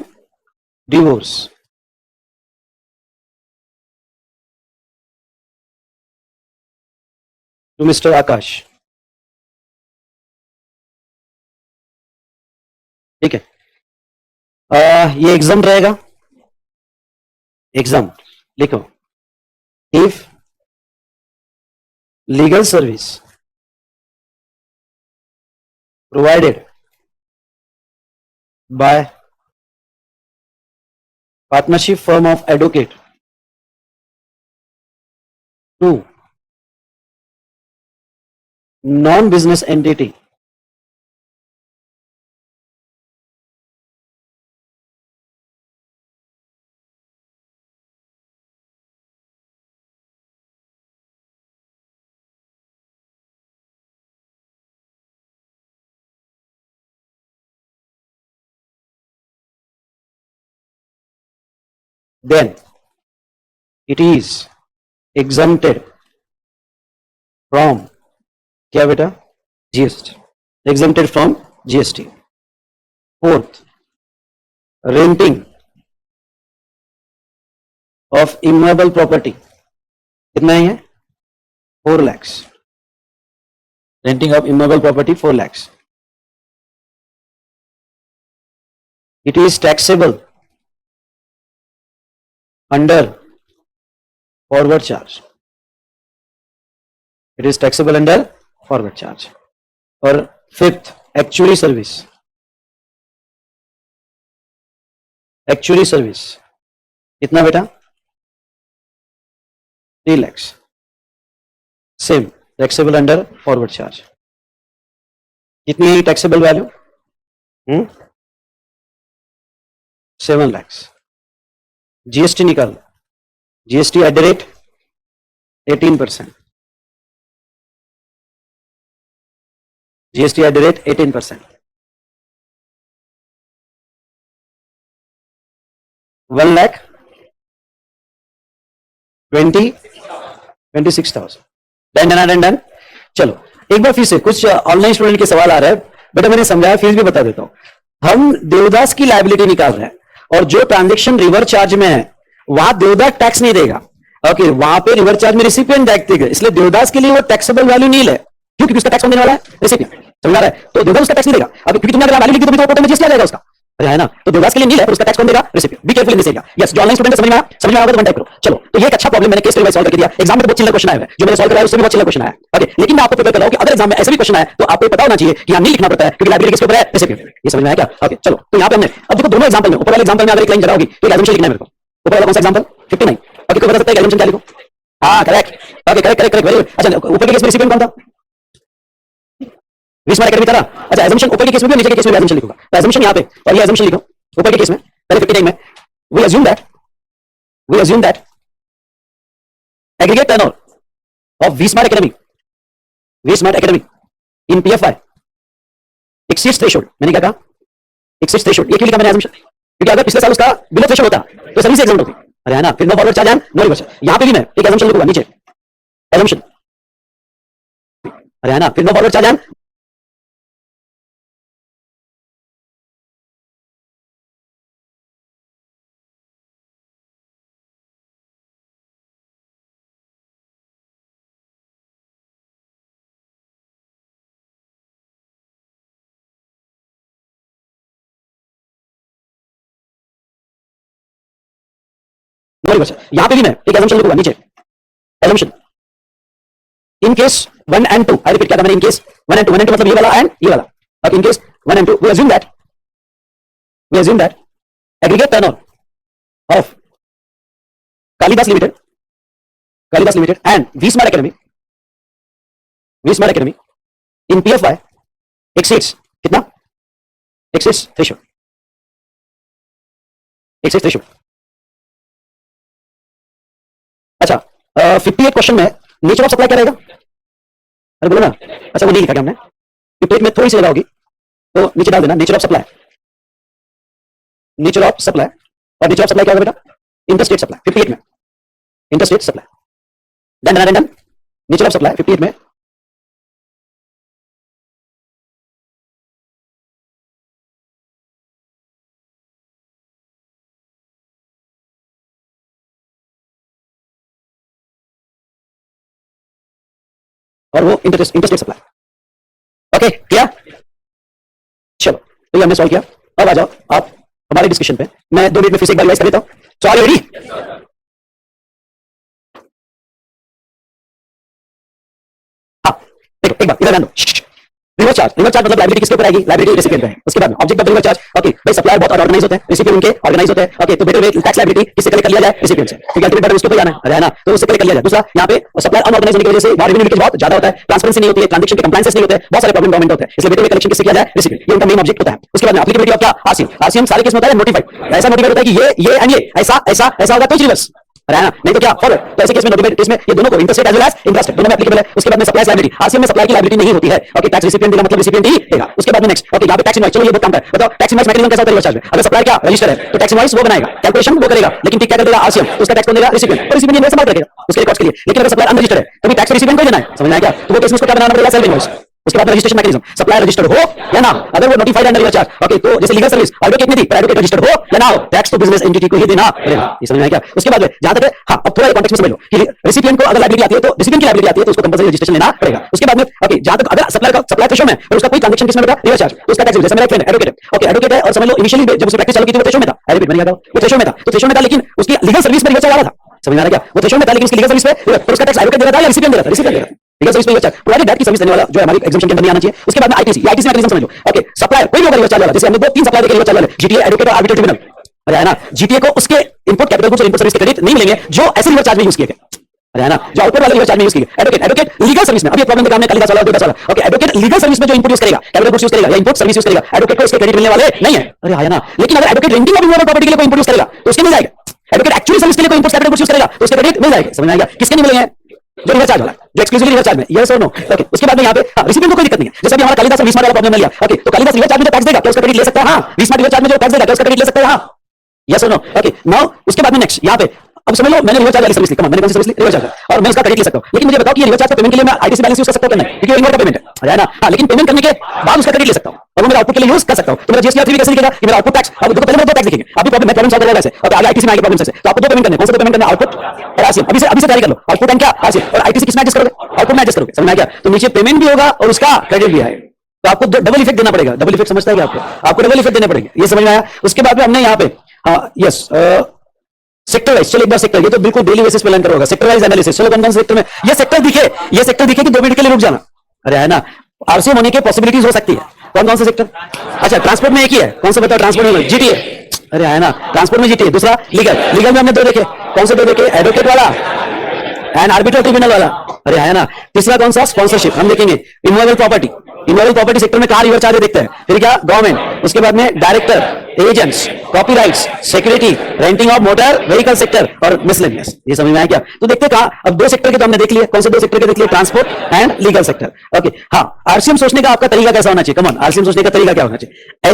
divorce. To mister Akash. ठीक है. ये एग्जाम रहेगा. एग्जाम लिखो. If legal service provided by partnership firm of advocate to non-business entity then it is exempted from क्या बेटा? GST. exempted from GST. Fourth, renting of immovable property कितना ही है? 4 lakhs. renting of immovable property 4 lakhs. it is taxable under forward charge. It is taxable under forward charge. और fifth, actually service. Actually service कितना बेटा? 3 lakhs. Same taxable under forward charge. कितनी है taxable value? 7 lakhs. GST निकाल. GST at the rate 18%. GST at the rate 18%. 1,26,000. Done. चलो एक बार फिर से कुछ ऑनलाइन स्टूडेंट के सवाल आ रहे हैं. बेटा मैंने समझाया, फिर भी बता देता हूं. हम देवदास की लायबिलिटी निकाल रहे हैं और जो ट्रांजैक्शन रिवर चार्ज में है वहां देवदास टैक्स नहीं देगा. ओके, वहां पे रिवर चार्ज में रिसिपिएंट टैक्स देगा. इसलिए देवदास के लिए वो टैक्सेबल वैल्यू नहीं है. क्यों? क्योंकि उसका टैक्स कौन देने वाला है? रिसिपिएंट. समझ आ रहा है? तो देवदास उसका टैक्स नहीं देगा. अब क्योंकि तुमने अगर वैल्यू लिखी तो भी तो में जीएसटी आ जाएगा उसका. अरे है ना? तो देवदास के लिए नहीं है, उसका टैक्स कौन देगा? Recipient. Be careful in this area. Yes, जो ऑनलाइन स्टूडेंट समझ में आया तो वन टाइप करो. चलो, तो ये एक अच्छा प्रॉब्लम मैंने केस स्टडी में सॉल्व करके दिया. एग्जाम में बहुत चिल्लर क्वेश्चन आया है, जो मैंने सॉल्व कराया उससे भी बहुत चिल्लर क्वेश्चन आया. ओके, लेकिन मैं आपको प्रिपेयर कर रहा हूं कि अगर एग्जाम में ऐसे भी क्वेश्चन आए तो आपको पता होना चाहिए कि यहां नहीं लिखना पड़ता है क्योंकि लाइब्रेरी किसके ऊपर है? रिसिपिएंट. ये समझ में आया क्या? ओके, चलो तो यहां पे हमने अब देखो दोनों एग्जांपल में, ऊपर वाले एग्जांपल में अगर एक लाइन जगह होगी तो एग्जाम्पल लिखना है मेरे को. ऊपर वाला कौन सा एग्जांपल? 59. ओके, कोई बता सकता है एग्जाम्पल क्या लिखो? हां, correct. Okay, correct. Very good. अच्छा, ऊपर के केस में रिसिपिएंट कौन था? V-Smart Academy था ना? अच्छा, assumption ऊपर के केस में भी नीचे के केस में भी assumption लिखूंगा. तो assumption यहाँ पे और ये assumption लिखो. ऊपर के केस में पहले 59 में we assume that aggregate turnover of V-Smart Academy in PFI exceeds threshold. मैंने क्या कहा? exceeds threshold. ये क्यों लिखा मैंने assumption? क्योंकि अगर पिछले साल उसका बिलो थ्रेशोल्ड होता तो सभी से exempt होती. अरे है ना? फिर no forward charge and no reverse. यहाँ पे भी मैं एक assumption लिखूंगा नीचे. assumption. अरे है ना? फिर no forward charge and no reverse. यहाँ पे भी मैं एक assumption लिखूंगा नीचे. assumption in case 1 and 2. I repeat क्या था मैंने? in case 1 and 2. 1 and 2 मतलब ये वाला एंड ये वाला. अब in case 1 and 2 we assume that we assume that aggregate turnover of Kalidas Limited and V-Smart Academy in PFY exceeds कितना? Exceeds threshold. अच्छा 58 क्वेश्चन में नेचर ऑफ सप्लाई क्या रहेगा? अरे बोलो ना। अच्छा वो नहीं लिखा क्या हमने? 58 में थोड़ी सी जगह होगी तो नीचे डाल देना नेचर ऑफ सप्लाई। और नेचर ऑफ सप्लाई क्या होगा बेटा? इंटरस्टेट सप्लाई 58 में, interstate supply. Then nature of supply 58 में और वो इंटरस्टेट सप्लाई। ओके किया? चलो तो ये हमने सॉल्व किया। अब आ जाओ आप हमारे डिस्कशन पे। मैं 2 मिनट में फिर से एक बार रिवाइज कर देता हूं। सो आर यू रेडी? हाँ देखो एक बार इधर ध्यान दो। रिवर्स चार्ज मतलब लाइबिलिटी किसके ऊपर आएगी? लाइबिलिटी रेसिपिएंट पे है। उसके बाद में object of reverse charge. Okay भाई सप्लायर बहुत ऑर्गेनाइज होते हैं, रेसिपिएंट उनके ऑर्गेनाइज होते हैं। ओके तो बेटर वे टैक्स लाइबिलिटी किससे कलेक्ट कर लिया जाए? रेसिपिएंट से। क्योंकि अल्टीमेट बर्डन उसके ऊपर जाना है ना, तो उससे कलेक्ट कर लिया जाए। दूसरा यहाँ पे सप्लायर अनऑर्गेनाइज होने की वजह से वहां रेवेन्यू लीकेज बहुत ज्यादा होता है, ट्रांसपेरेंसी नहीं होती है, ट्रांजैक्शन के कंप्लायंसेस नहीं होते हैं, बहुत सारे प्रॉब्लम गवर्नमेंट होते हैं। इसलिए बेटर वे कलेक्शन किससे किया जाए? रेसिपिएंट। ये उनका मेन ऑब्जेक्ट होता है। उसके बाद में एप्लीकेबिलिटी ऑफ क्या? आरसीएम सारे केस में होता है नोटिफाइड। ऐसा नोटिफाइड होता है कि ये एंड ये ऐसा होगा तो रिवर्स है ना, नहीं तो क्या फॉरवर्ड। तो ऐसे केस में नोटिफाइड केस में ये दोनों को interstate as well as interstate दोनों में एप्लीकेबल है। उसके बाद में सप्लाई लायबिलिटी, आरसीएम में सप्लाई की लायबिलिटी नहीं होती है। ओके टैक्स रेसिपिएंट देगा मतलब रेसिपिएंट ही देगा। उसके बाद में नेक्स्ट ओके यहाँ पे टैक्स इनवॉइस। चलो ये बहुत काम है, बताओ टैक्स इनवॉइस मैकेनिज्म कैसा होता है रिवर्स चार्ज में? अगर सप्लाई क्या रजिस्टर है तो टैक्स इनवॉइस वो बनाएगा, कैलकुलेशन वो करेगा, लेकिन ठीक क्या कर देगा? आरसीएम। तो उसका टैक्स कौन देगा? रेसिपिएंट। और रेसिपिएंट इनवॉइस संभाल रखेगा उसके रिकॉर्ड्स के लिए। लेकिन अगर सप्लाई अनरजिस्टर्ड है तो भी टैक्स रेसिपिएंट को देना है। समझ में आया क्या? तो वो केस में उसको क्या बनाना पड़ेगा? Self invoice. उसके बाद रजिस्ट्रेशन मैकेनिज्म, सप्लाई रजिस्टर्ड हो या ना, अगर वो notified under reverse charge. Okay तो जैसे लीगल सर्विस एडवोकेट ने दी, एडवोकेट रजिस्टर्ड हो या ना हो, टैक्स तो बिजनेस एंटिटी को ही देना पड़ेगा। ये समझ में आया क्या? उसके बाद जहां तक हां अब थोड़ा कॉन्टेक्स्ट में समझ लो कि रेसिपिएंट को अगर लायबिलिटी आती है तो रेसिपिएंट की लायबिलिटी आती है तो उसको कंपल्सरी रजिस्ट्रेशन लेना पड़ेगा। उसके बाद में ओके जहां तक अगर सप्लाई थ्रेशोल्ड में और उसका कोई ट्रांजैक्शन किसमें बेटा? Reverse charge. तो उसका टैक्स जैसे मेरा फ्रेंड एडवोकेट है, ओके एडवोकेट है और समझ लो इनिशियली जब उसने प्रैक्टिस चालू की थी वो थ्रेशोल्ड में था, एडवोकेट बन गया था, वो थ्रेशोल्ड में था। तो थ्रेशोल्ड में था लेकिन उसकी लीगल सर्विस में रिवर्स चार्ज आ रहा था। समझ में आ रहा क्या? वो थ्रेशोल्ड में था लेकिन उसकी लीगल सर्विस पे तो उसका टैक्स एडवोकेट दे रहा था या रेसिपिएंट दे रहा था? रेसिपिएंट दे रहा था। लीगल सर्विस में रिवर्स चार्ज प्रोवाइडेड दैट की सर्विस देने वाला जो हमारी एग्जाम्पशन के अंदर नहीं आना चाहिए। उसके बाद में आईटीसी मैकेनिज्म समझ लो। ओके सप्लायर कोई भी होगा रिवर्स चार्ज वाला, जैसे हमने 2-3 सप्लायर देखे रिवर्स चार्ज वाले, जीटीए एडवोकेट और आर्बिट्रेटर ट्रिब्यूनल है ना। जीटीए को उसके इनपुट कैपिटल गुड्स और इनपुट सर्विस के क्रेडिट नहीं मिलेंगे जो ऐसे रिवर्स चार्ज में यूज किए गए है ना, जो आउटपुट वाले रिवर्स चार्ज में यूज किए। एडवोकेट लीगल सर्विस में अभी प्रॉब्लम का हमने कालिदास वाला देवदास वाला। ओके एडवोकेट लीगल सर्विस में जो इनपुट यूज करेगा, कैपिटल गुड्स यूज करेगा या इनपुट सर्विस यूज करेगा, एडवोकेट को इसके क्रेडिट मिलने वाले नहीं है। अरे है ना, लेकिन अगर advocate renting of immovable property के लिए कोई इनपुट यूज करेगा तो उसके मिल जाएगा। एडवोकेट एक्चुअली सर्विस के लिए कोई इनपुट कैपिटल गुड्स यूज करेगा तो उसके क्रेडिट मिल जाएगा। समझ में आएगा? किसके नहीं मिलेंगे? जो रिवर्स चार्ज वाला, जो एक्सक्लूसिवली रिवर्स चार्ज में। यस और नो? ओके उसके बाद में यहाँ पे रेसिपिएंट को कोई दिक्कत नहीं है। जैसे अभी हमारा कालिदास और वी-स्मार्ट वाला प्रॉब्लम लिया। ओके तो कालिदास रिवर्स चार्ज में टैक्स देगा क्या? उसका क्रेडिट ले सकता है? हां। वी-स्मार्ट रिवर्स चार्ज में जो टैक्स देगा क्या? उसका क्रेडिट ले सकता है? हां। यस और नो? ओके नाउ उसके बाद में नेक्स्ट यहाँ पे अब समझ लो मैंने रिवर्स चार्ज वाली सर्विस ली, मैंने कौन सी सर्विस ली? रिवर्स चार्ज, और मैं उसका क्रेडिट ले सकता हूं। लेकिन मुझे बताओ कि ये रिवर्स चार्ज का पेमेंट के लिए मैं आईटीसी बैलेंस यूज कर सकता हूं कि नहीं? क्योंकि इनवर्ट का पेमेंट है ना। हां लेकिन पेमेंट करने के बाद उसका क्रेडिट ले सकता हूं और वो मेरा आउटपुट के लिए यूज कर सकता हूं। तो मेरा जीएसटी भी कैसे दिखेगा कि मेरा आउटपुट टैक्स, अब देखो पहले मैं दो टैक्स दिखेंगे। अभी प्रॉब्लम मैं प्रॉब्लम सॉल्व कर रहा हूं वैसे, और आगे आईटीसी में आगे प्रॉब्लम से तो आपको दो पेमेंट करने, कौन सा पेमेंट करना? आउटपुट और आरसीएम। अभी से तैयारी कर लो। आउटपुट एंड क्या? आरसीएम। और आईटीसी किसमें एडजस्ट करोगे? आउटपुट में एडजस्ट करोगे। समझ में आ गया? तो नीचे पेमेंट भी होगा और उसका क्रेडिट भी आएगा, तो आपको डबल इफेक्ट देना पड़ेगा। डबल इफेक्ट समझता है क्या? आपको डबल इफेक्ट देने पड़ेंगे। ये समझ में आया? उसके बाद में हमने यहाँ पे यस सेक्टर वाइज, चलो एक बार सेक्टर, ये तो बिल्कुल डेली बेसिस पे लर्न करोगे। सेक्टर वाइज एनालिसिस, चलो कौन कौन सेक्टर में ये सेक्टर दिखे कि 2 मिनट के लिए रुक जाना। अरे है ना, आरसीएम होने के पॉसिबिलिटीज हो सकती है। कौन कौन सा सेक्टर? अच्छा ट्रांसपोर्ट में एक ही है, कौन सा बताओ? ट्रांसपोर्ट में जीटीए। अरे है ना, ट्रांसपोर्ट में जीटीए। दूसरा लीगल में हमने 2 देखे, कौन से 2 देखे? एडवोकेट वाला एंड आर्बिट्रेटर ट्रिब्यूनल वाला। अरे है ना, तीसरा कौन सा? स्पॉन्सरशिप। हम देखेंगे इमूवेबल प्रॉपर्टी सेक्टर में कहां रिवर्स चार्ज देखते हैं, फिर क्या? गवर्नमेंट। उसके बाद में director, agents, copyrights, security, renting of motor vehicle sector और मिसलेनियस। ये समझ में आया क्या? तो देखते कहां, अब 2 सेक्टर के तो हमने देख लिए। कौन से 2 सेक्टर के देख लिए? Transport and legal sector. Okay हाँ, आरसीएम सोचने का आपका तरीका कैसा होना चाहिए? कम ऑन, आरसीएम सोचने का तरीका क्या होना चाहिए?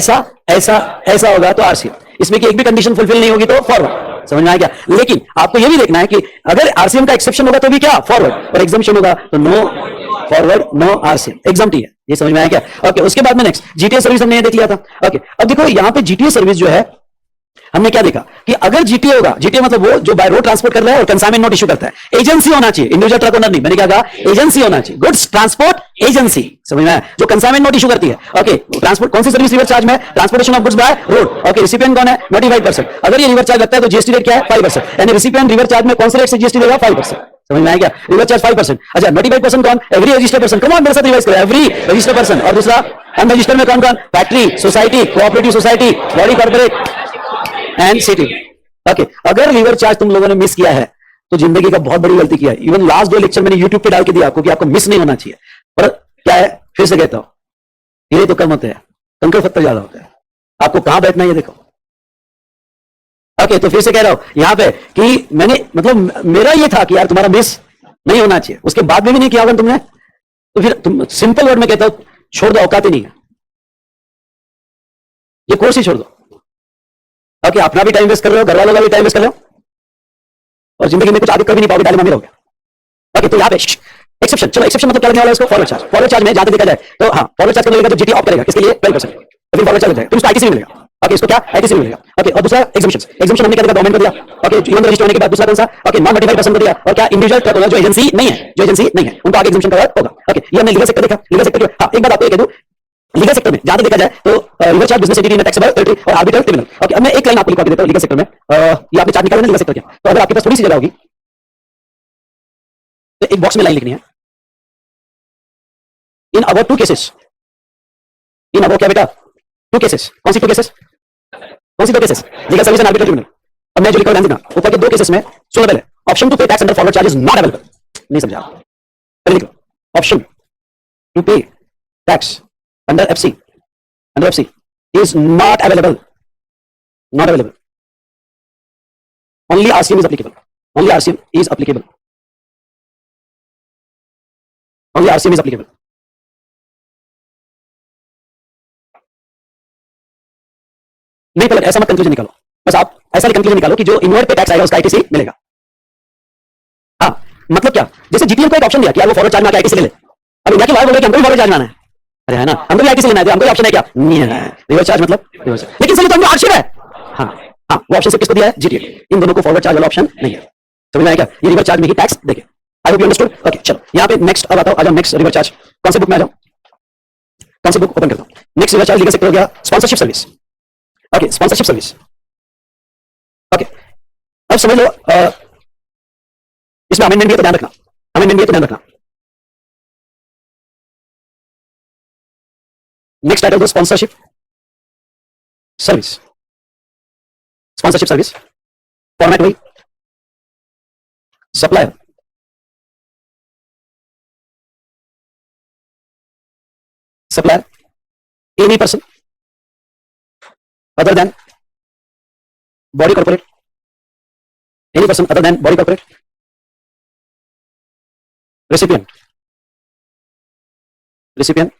ऐसा होगा तो आरसीएम, इसमें की एक भी कंडीशन फुलफिल नहीं होगी तो फॉरवर्ड। समझ में आया क्या? लेकिन आपको यह भी देखना है कि अगर आरसीएम का एक्सेप्शन होगा तो भी क्या? फॉरवर्ड, और एग्जम्पशन होगा तो no forward, no RCM, exempt ही है। ये समझ में आया क्या? ओके उसके बाद में नेक्स्ट जीटीए सर्विस हमने ये देख लिया था। ओके अब देखो यहाँ पे जीटीए सर्विस जो है हमने क्या देखा कि अगर जीटीए होगा, जीटीए मतलब वो जो बाय रोड ट्रांसपोर्ट कर रहा है और कंसाइनमेंट नोट इशू करता है, एजेंसी होना चाहिए, इंडिविजुअल ट्रक ओनर नहीं। मैंने क्या कहा? एजेंसी होना चाहिए, गुड्स ट्रांसपोर्ट एजेंसी। समझ में आया? जो कंसाइनमेंट नोट इशू करती है। ओके ट्रांसपोर्ट कौन सी सर्विस रिवर्स चार्ज में? Transportation of goods by road. Okay recipient कौन है? Notified person. अगर ये रिवर्स चार्ज लगता है तो जीएसटी रेट क्या है? 5%। यानी रिसिपिएंट रिवर्स चार्ज में कौन से रेट से जीएसटी देगा? 5%। समझ में आया क्या? Reverse charge 5%. अच्छा, नोटिफाइड पर्सन कौन? Every registered person. Come on, मेरे साथ रिवाइज करो. Every registered person. और दूसरा अनरजिस्टर्ड में कौन कौन? Factory, society, cooperative society, body corporate and city. Okay, अगर रिवर्स चार्ज तुम लोगों ने मिस किया है तो जिंदगी का बहुत बड़ी गलती किया है. इवन लास्ट 2 लेक्चर मैंने यूट्यूब पे डाल के दिया आपको कि आपको मिस नहीं होना चाहिए. पर क्या है, फिर से कहता हूं, ये तो कम होते हैं, कंकड़ पत्थर ज्यादा होते हैं. आपको कहां बैठना है ये देखो. ओके, तो फिर से कह रहा हूं यहां पे कि मैंने मतलब मेरा ये था कि यार तुम्हारा मिस नहीं होना चाहिए, उसके बाद में भी नहीं किया होगा तुमने, तो फिर तुम सिंपल वर्ड में कहता हूं, छोड़ दो, औकात ही नहीं है, ये कोर्स ही छोड़ दो. ओके, अपना भी टाइम वेस्ट कर रहे हो, घर वालों का भी टाइम वेस्ट कर रहे हो, और जिंदगी में कुछ आगे कर भी नहीं पाओगे, डाली मामी रहोगे. ओके, तो यहाँ पे एक्सेप्शन. चलो, एक्सेप्शन मतलब क्या लगने वाला है इसको? Forward charge. फॉरवर्ड चार्ज में जहां तक देखा जाए तो हाँ, फॉरवर्ड चार्ज करने लगेगा जो जीटी ऑफ करेगा, किसके लिए? 12%. तो फिर फॉरवर्ड चार्ज हो जाएगा, तो उसको आईटीसी मिलेगा. ओके, इसको क्या? आईटीसी मिलेगा. ओके, और दूसरा एग्जामिशन. एग्जामिशन हमने क्या देखा? गवर्नमेंट को दिया. ओके, यूनियन रजिस्टर होने के बाद दूसरा कौन सा? ओके, नॉन नोटिफाइड पर्सन को दिया. और क्या? इंडिविजुअल क्या होगा? जो एजेंसी नहीं है, जो एजेंसी नहीं है उनको आगे एग्जामिशन कवर होगा. ओके, ये हमने लीगल सेक्टर देखा. लीगल सेक्टर हाँ, एक बात आपको ये कह दूं, लीगल सेक्टर में जहां तक देखा जाए तो reverse charge, business entity in taxable territory और आर्बिट्रल क्रिमिनल. ओके, अब मैं एक लाइन आपको लिखवा के देता हूं लीगल सेक्टर में. ये आपने चार्ट निकाला ना लीगल सेक्टर के, तो अगर आपके पास थोड़ी सी जगह होगी तो एक बॉक्स में लाइन लिखनी है. In about 2 cases. In about क्या बेटा? 2 केसेस. कौन सी 2 केसेस? कौन सी 2 cases? Legal service and arbitral tribunal. अब मैं जो लिखा ध्यान देना, ऊपर के 2 केसेस में सुनो पहले, option to pay tax under forward charge is not available. नहीं समझा? पहले लिखो, option to pay tax under FC is not available. Not available. Only RCM is applicable. Only RCM is applicable. Only RCM is applicable. नहीं, पहले ऐसा मत conclusion निकालो, बस आप ऐसा कंक्लूजन निकालो कि जो इनवर्ड पे टैक्स आएगा उसका आईटीसी मिलेगा. हाँ, मतलब क्या? जैसे जीटीएम को एक ऑप्शन दिया कि यार वो फॉरवर्ड चार्ज में आईटीसी ले ले. अब इंडिया की लॉ बोल रहे कि हमको भी फॉरवर्ड चार्ज लाना है. अरे है ना, हमको भी आईटीसी लेना है, तो हमको ऑप्शन है क्या? नहीं है. रिवर्स चार्ज मतलब रिवर्स. लेकिन सही तो हमको आर्शिव है. हाँ हाँ, वो ऑप्शन से किसको दिया है? जीटीए. इन दोनों को फॉरवर्ड चार्ज वाला ऑप्शन नहीं है. समझ में आया क्या? ये रिवर्स चार्ज में ही टैक्स देखे. आई होप यू अंडरस्टूड. ओके, चलो यहाँ पे नेक्स्ट अब आता हूं. आ जाओ नेक्स्ट रिवर्स चार्ज. कौन से बुक में आ जाओ? कौन से बुक ओपन करता हूं? Next reverse charge legal sector हो गया sponsorship service. Okay, sponsorship service. Okay, अब समझ लो, इसमें अमेंडमेंट भी है तो ध्यान रखना. अमेंडमेंट भी है तो ध्यान रखना. नेक्स्ट टाइटल दो, sponsorship service. Sponsorship service format वही, supplier, supplier any person other than body corporate. Any person other than body corporate. Recipient, recipient